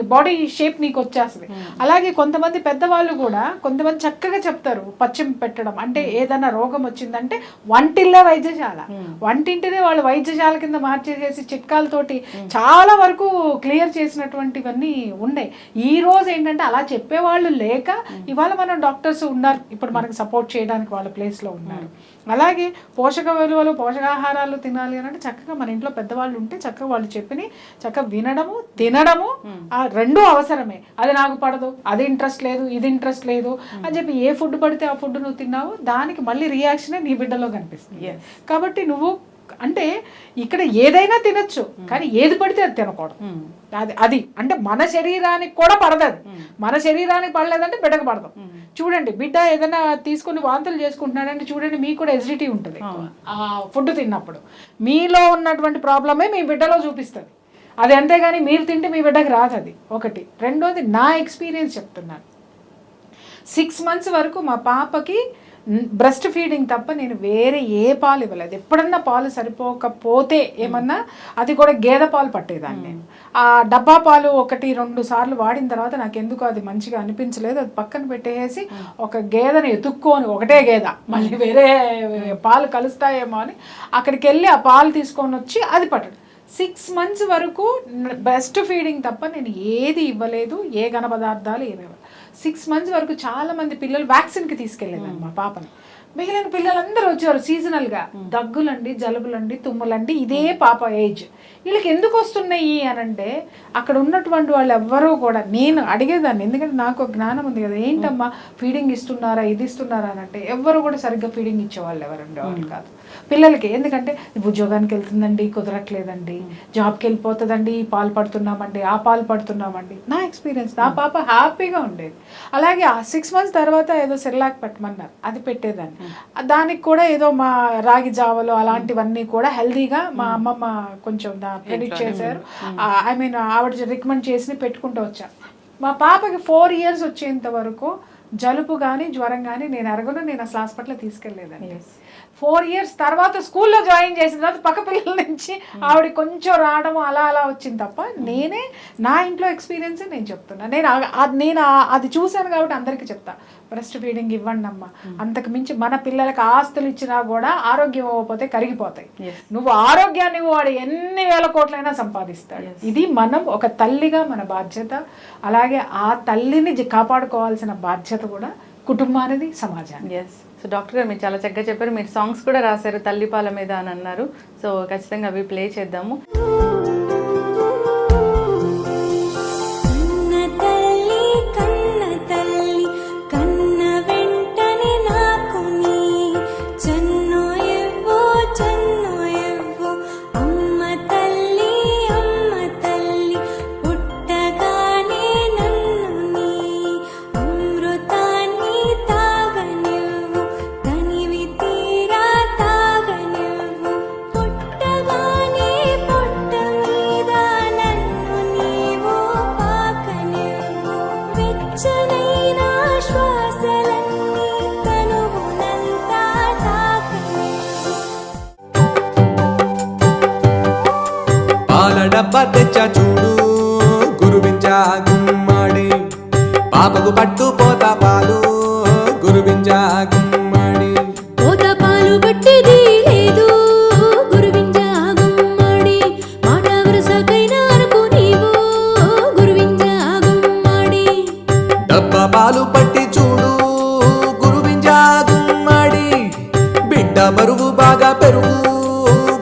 బాడీ షేప్ నీకు వచ్చేస్తుంది. అలాగే కొంతమంది పెద్దవాళ్ళు కూడా కొంతమంది చక్కగా చెప్తారు పచ్చిమి పెట్టడం అంటే ఏదైనా రోగం వచ్చిందంటే వంటిల్లే వైద్యశాల, వంటింటినే వాళ్ళు వైద్యశాల కింద మార్చేసేసి చిట్కాలతోటి చాలా వరకు క్లియర్ చేసినటువంటివన్నీ ఉన్నాయి. ఈ రోజు ఏంటంటే అలా చెప్పేవాళ్ళు లేక ఇవాళ మనం డాక్టర్స్ ఉన్నారు, ఇప్పుడు మనకు సపోర్ట్ చేయడానికి వాళ్ళ ప్లేస్లో ఉన్నారు. అలాగే పోషక విలువలు, పోషకాహారాలు తినాలి అని అంటే చక్కగా మన ఇంట్లో పెద్దవాళ్ళు ఉంటే చక్కగా వాళ్ళు చెప్పిన చక్కగా వినడము, తినడము ఆ రెండూ అవసరమే. అది నాకు పడదు, అది ఇంట్రెస్ట్ లేదు, ఇది ఇంట్రెస్ట్ లేదు అని చెప్పి ఏ ఫుడ్ పడితే ఆ ఫుడ్ నువ్వు తిన్నావు, దానికి మళ్ళీ రియాక్షనే నీ బిడ్డలో కనిపిస్తుంది. కాబట్టి నువ్వు అంటే ఇక్కడ ఏదైనా తినొచ్చు, కానీ ఏది పడితే అది తినకూడదు. అది అంటే మన శరీరానికి కూడా పడదు. అది మన శరీరానికి పడలేదంటే బిడ్డకు పడదు. చూడండి, బిడ్డ ఏదైనా తీసుకుని వాంతులు చేసుకుంటున్నాడంటే చూడండి, మీకు కూడా ఎసిడిటీ ఉంటుంది ఆ ఫుడ్ తిన్నప్పుడు. మీలో ఉన్నటువంటి ప్రాబ్లమే మీ బిడ్డలో చూపిస్తుంది అది, అంతేగాని మీరు తింటే మీ బిడ్డకి రాదు. అది ఒకటి. రెండోది నా ఎక్స్పీరియన్స్ చెప్తున్నాను. 6 months వరకు మా పాపకి బ్రెస్ట్ ఫీడింగ్ తప్ప నేను వేరే ఏ పాలు ఇవ్వలేదు. ఎప్పుడన్నా పాలు సరిపోకపోతే ఏమన్నా అది కూడా గేదె పాలు పట్టేదాన్ని నేను. ఆ డబ్బా పాలు 1-2 సార్లు వాడిన తర్వాత నాకు ఎందుకు అది మంచిగా అనిపించలేదు, అది పక్కన పెట్టేసి ఒక గేదెని ఎతుక్కొని, ఒకటే గేదె మళ్ళీ వేరే పాలు కలుస్తాయేమో అని అక్కడికి వెళ్ళి ఆ పాలు తీసుకొని వచ్చి అది పట్టడం. 6 months వరకు బ్రెస్ట్ ఫీడింగ్ తప్ప నేను ఏది ఇవ్వలేదు, ఏ ఘన పదార్థాలు ఏమేమి. 6 months వరకు చాలా మంది పిల్లలు వ్యాక్సిన్కి తీసుకెళ్ళేదాన్ని మా పాపని. మిగిలిన పిల్లలందరూ వచ్చారు సీజనల్గా, దగ్గులండి, జలుబులండి, తుమ్ములండి, ఇదే పాప ఏజ్. వీళ్ళకి ఎందుకు వస్తున్నాయి అని అంటే అక్కడ ఉన్నటువంటి వాళ్ళు ఎవ్వరూ కూడా, నేను అడిగేదాన్ని ఎందుకంటే నాకు ఒక జ్ఞానం ఉంది కదా, ఏంటమ్మా ఫీడింగ్ ఇస్తున్నారా, ఇది ఇస్తున్నారా అని అంటే ఎవ్వరు కూడా సరిగ్గా ఫీడింగ్ ఇచ్చేవాళ్ళు ఎవరు ఉండేవాళ్ళు కాదు పిల్లలకి. ఎందుకంటే ఉద్యోగానికి వెళ్తుందండి, కుదరట్లేదండి, జాబ్కి వెళ్ళిపోతుందండి, పాలు పడుతున్నామండి, ఆ పాలు పడుతున్నామండి. నా ఎక్స్పీరియన్స్, నా పాప హ్యాపీగా ఉండేది. అలాగే ఆ 6 months తర్వాత ఏదో సెర్లాక్ పెట్టమన్నారు, అది పెట్టేదాన్ని. దానికి కూడా ఏదో మా రాగి జావలో అలాంటివన్నీ కూడా హెల్దీగా మా అమ్మమ్మ కొంచెం ప్రెడిక్ట్ చేశారు. ఐ మీన్ ఆవిడ రికమెండ్ చేసి పెట్టుకుంటూ వచ్చా. మా పాపకి 4 years వచ్చేంత వరకు జలుబు కానీ జ్వరం కానీ నేను అరగను, నేను అసలు హాస్పిటల్ తీసుకెళ్ళలేదండి. 4 years తర్వాత స్కూల్లో జాయిన్ చేసిన తర్వాత పక్క పిల్లల నుంచి ఆవిడ కొంచెం రావడం అలా అలా వచ్చింది తప్ప, నేనే నా ఇంట్లో ఎక్స్పీరియన్స్ నేను చెప్తున్నా. నేను అది చూశాను కాబట్టి అందరికీ చెప్తా, బ్రెస్ట్ ఫీడింగ్ ఇవ్వండి అమ్మ. అంతకు మించి మన పిల్లలకి ఆస్తులు ఇచ్చినా కూడా ఆరోగ్యం ఇవ్వకపోతే కరిగిపోతాయి. నువ్వు ఆరోగ్యాన్ని వాడు ఎన్ని వేల కోట్లైనా సంపాదిస్తాడు. ఇది మనం ఒక తల్లిగా మన బాధ్యత. అలాగే ఆ తల్లిని కాపాడుకోవాల్సిన బాధ్యత కూడా కుటుంబానిది, సమాజానికి. ఎస్. సో డాక్టర్ గారు మీరు చాలా చక్కగా చెప్పారు. మీరు సాంగ్స్ కూడా రాశారు తల్లిపాల మీద అని అన్నారు. సో ఖచ్చితంగా అవి ప్లే చేద్దాము. డబ్బా తెచ్చా చూడు గురువించా గుమ్మాడి, పాపకు పట్టు పోతా పాలు గురువించా గుమ్మాడి. పోతా పాలు పట్టేది లేదు గురువించా గుమ్మాడి, మాట వరుసకైనా అనుకో నీవు గురువించా గుమ్మాడి. డబ్బా పాలు పట్టి చూడు గురువించా గుమ్మాడి, బిడ్డ బరువు బాగా పెరుగు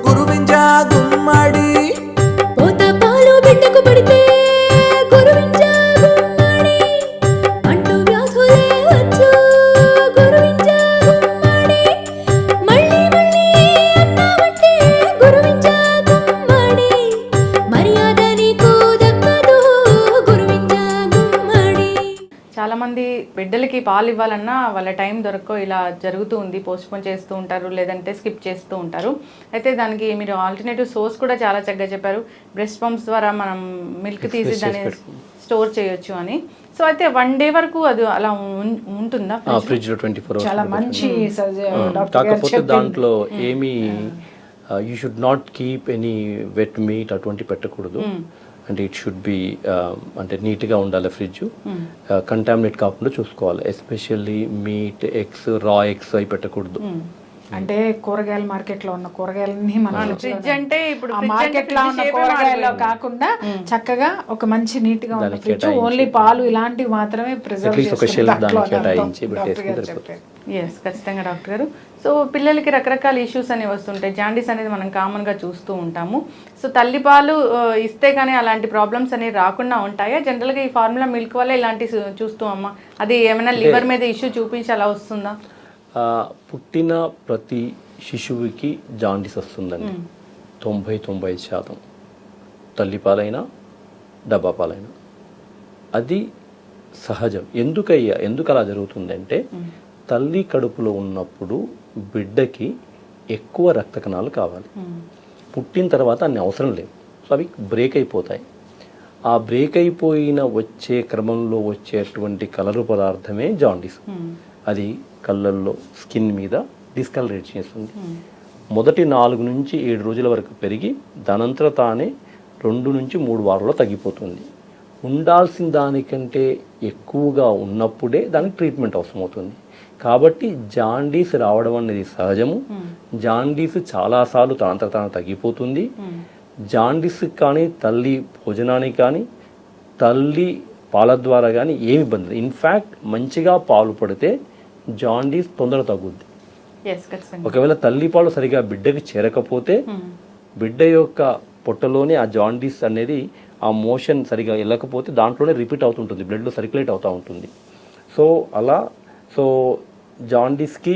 గురువించా గుమ్మాడి. పడితే గురువించా గుమ్మాడి, అంటూ వ్యాధులే వచ్చు గురువించా గుమ్మాడి. మళ్ళీ మళ్ళీ అన్నావంటే గురువించా గుమ్మాడి, మర్యాద నీకు దక్కదు గురువించా గుమ్మాడి. చాలా మంది బిడ్డలకి పాలు ఇవ్వాలన్నా వాళ్ళ టైం దొరకో ఇలా జరుగుతూ ఉంది, పోస్ట్పోన్ చేస్తూ ఉంటారు, లేదంటే స్కిప్ చేస్తూ ఉంటారు. అయితే దానికి మీరు ఆల్టర్నేటివ్ సోర్స్ కూడా చాలా చక్కగా చెప్పారు. బ్రెస్ట్ పంప్స్ ద్వారా మనం మిల్క్ తీసి దాన్ని స్టోర్ చేయొచ్చు అని. సో అయితే 1 day వరకు అది అలా ఉంటుందా ఫ్రిడ్జ్ లో 24 hours? చాలా మంచి కాకపోతే దాంట్లో ఏమి you should not keep any wet meat అటువంటి పెట్టకూడదు. అంటే ఇట్ షుడ్ బి అంటే నీట్గా ఉండాలి ఫ్రిడ్జ్, కంటామినేట్ కాకుండా చూసుకోవాలి. ఎస్పెషల్లీ మీట్, ఎగ్స్, రా ఎగ్స్ అవి పెట్టకూడదు. అంటే కూరగాయల మార్కెట్ లో ఉన్న కూరగాయలని మనం ఫ్రిడ్జ్ అంటే ఇప్పుడు మార్కెట్ లో ఉన్న కూరగాయల్లో కాకుండా చక్కగా ఒక మంచి నీట్ గా ఉన్న ఫ్రిడ్జ్, ఓన్లీ పాలు ఇలాంటివి మాత్రమే ప్రిజర్వ్ ఎస్ ఖచ్చితంగా డాక్టర్ గారు. సో పిల్లలకి రకరకాల ఇష్యూస్ అనేవి వస్తుంటాయి. జాండీస్ అనేది మనం కామన్గా చూస్తూ ఉంటాము. సో తల్లిపాలు ఇస్తే కానీ అలాంటి ప్రాబ్లమ్స్ అనేవి రాకుండా ఉంటాయా? జనరల్గా ఈ ఫార్ములా మిల్క్ వల్ల ఇలాంటివి చూస్తూ అమ్మా, అది ఏమైనా లివర్ మీద ఇష్యూ చూపించి అలా వస్తుందా? పుట్టిన ప్రతి శిశువుకి జాండీస్ వస్తుందండి. 90-95% తల్లిపాలైనా డబ్బా పాలైనా అది సహజం. ఎందుకు అలా జరుగుతుందంటే తల్లి కడుపులో ఉన్నప్పుడు బిడ్డకి ఎక్కువ రక్త కణాలు కావాలి. పుట్టిన తర్వాత అన్ని అవసరం లేవు. సో అవి బ్రేక్ అయిపోతాయి. ఆ బ్రేక్ అయిపోయిన వచ్చే క్రమంలో వచ్చేటువంటి కలరు పదార్థమే జాండీస్. అది కళ్ళల్లో స్కిన్ మీద డిస్కలరేట్ చేస్తుంది. మొదటి 4 నుంచి 7 రోజుల వరకు పెరిగి దానంతర తానే 2 నుంచి 3 వారాల్లో తగ్గిపోతుంది. ఉండాల్సిన దానికంటే ఎక్కువగా ఉన్నప్పుడే దానికి ట్రీట్మెంట్ అవసరమవుతుంది. కాబట్టి జాండీస్ రావడం అనేది సహజము. జాండీస్ చాలాసార్లు తనంతట తాను తగ్గిపోతుంది. జాండీస్ కానీ తల్లి భోజనానికి కానీ తల్లి పాల ద్వారా కానీ ఏమి ఇబ్బంది లేదు. ఇన్ఫ్యాక్ట్ మంచిగా పాలు పడితే జాండీస్ తొందరగా తగ్గుద్ది. ఒకవేళ తల్లి పాలు సరిగా బిడ్డకి చేరకపోతే బిడ్డ యొక్క పొట్టలోనే ఆ జాండీస్ అనేది ఆ మోషన్ సరిగా వెళ్ళకపోతే దాంట్లోనే రిపీట్ అవుతుంటుంది, బ్లడ్లో సర్క్యులేట్ అవుతూ ఉంటుంది. సో జాండీస్కి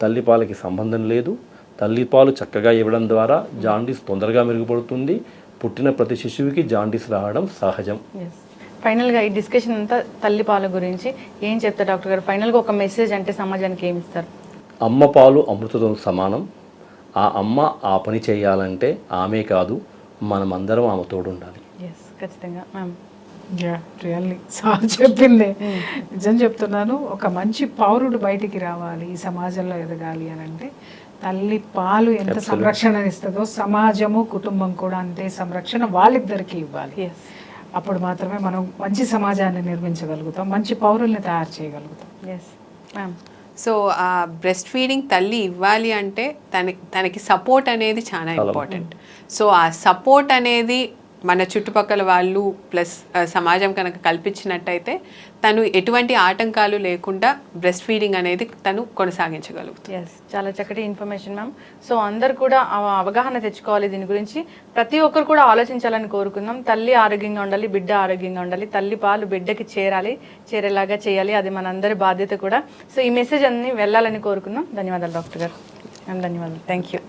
తల్లిపాలకి సంబంధం లేదు. తల్లిపాలు చక్కగా ఇవ్వడం ద్వారా జాండీస్ తొందరగా మెరుగుపడుతుంది. పుట్టిన ప్రతి శిశువుకి జాండీస్ రావడం సహజం. ఫైనల్గా ఈ డిస్కషన్ అంతా తల్లిపాల గురించి ఏం చెప్తారు డాక్టర్ గారు? ఫైనల్గా ఒక మెసేజ్ అంటే సమాజానికి ఏమి ఇస్తారు? అమ్మ పాలు అమృతంతో సమానం. ఆ అమ్మ ఆ పని చేయాలంటే ఆమె కాదు, మనమందరం ఆమె తోడు ఉండాలి. ఖచ్చితంగా మ్యామ్. రియల్లీ సార్ చెప్పింది నిజం చెప్తున్నాను. ఒక మంచి పౌరుడు బయటికి రావాలి, ఈ సమాజంలో ఎదగాలి అని అంటే తల్లి పాలు ఎంత సంరక్షణ ఇస్తుందో సమాజము కుటుంబం కూడా అంతే సంరక్షణ వాళ్ళిద్దరికీ ఇవ్వాలి. అప్పుడు మాత్రమే మనం మంచి సమాజాన్ని నిర్మించగలుగుతాం, మంచి పౌరుల్ని తయారు చేయగలుగుతాం. మ్యామ్. సో ఆ బ్రెస్ట్ ఫీడింగ్ తల్లి ఇవ్వాలి అంటే తనకి సపోర్ట్ అనేది చాలా ఇంపార్టెంట్. సో ఆ సపోర్ట్ అనేది మన చుట్టుపక్కల వాళ్ళు ప్లస్ సమాజం కనుక కల్పించినట్టయితే తను ఎటువంటి ఆటంకాలు లేకుండా బ్రెస్ట్ ఫీడింగ్ అనేది తను కొనసాగించగలుగుతుంది. చాలా చక్కటి ఇన్ఫర్మేషన్ మ్యామ్. సో అందరు కూడా అవగాహన తెచ్చుకోవాలి దీని గురించి. ప్రతి ఒక్కరు కూడా ఆలోచించాలని కోరుకుందాం. తల్లి ఆరోగ్యంగా ఉండాలి, బిడ్డ ఆరోగ్యంగా ఉండాలి, తల్లి పాలు బిడ్డకి చేరేలాగా చేయాలి. అది మనందరి బాధ్యత కూడా. సో ఈ మెసేజ్ అన్ని వెళ్ళాలని కోరుకుందాం. ధన్యవాదాలు డాక్టర్ గారు. మ్యామ్ ధన్యవాదాలు. Thank you.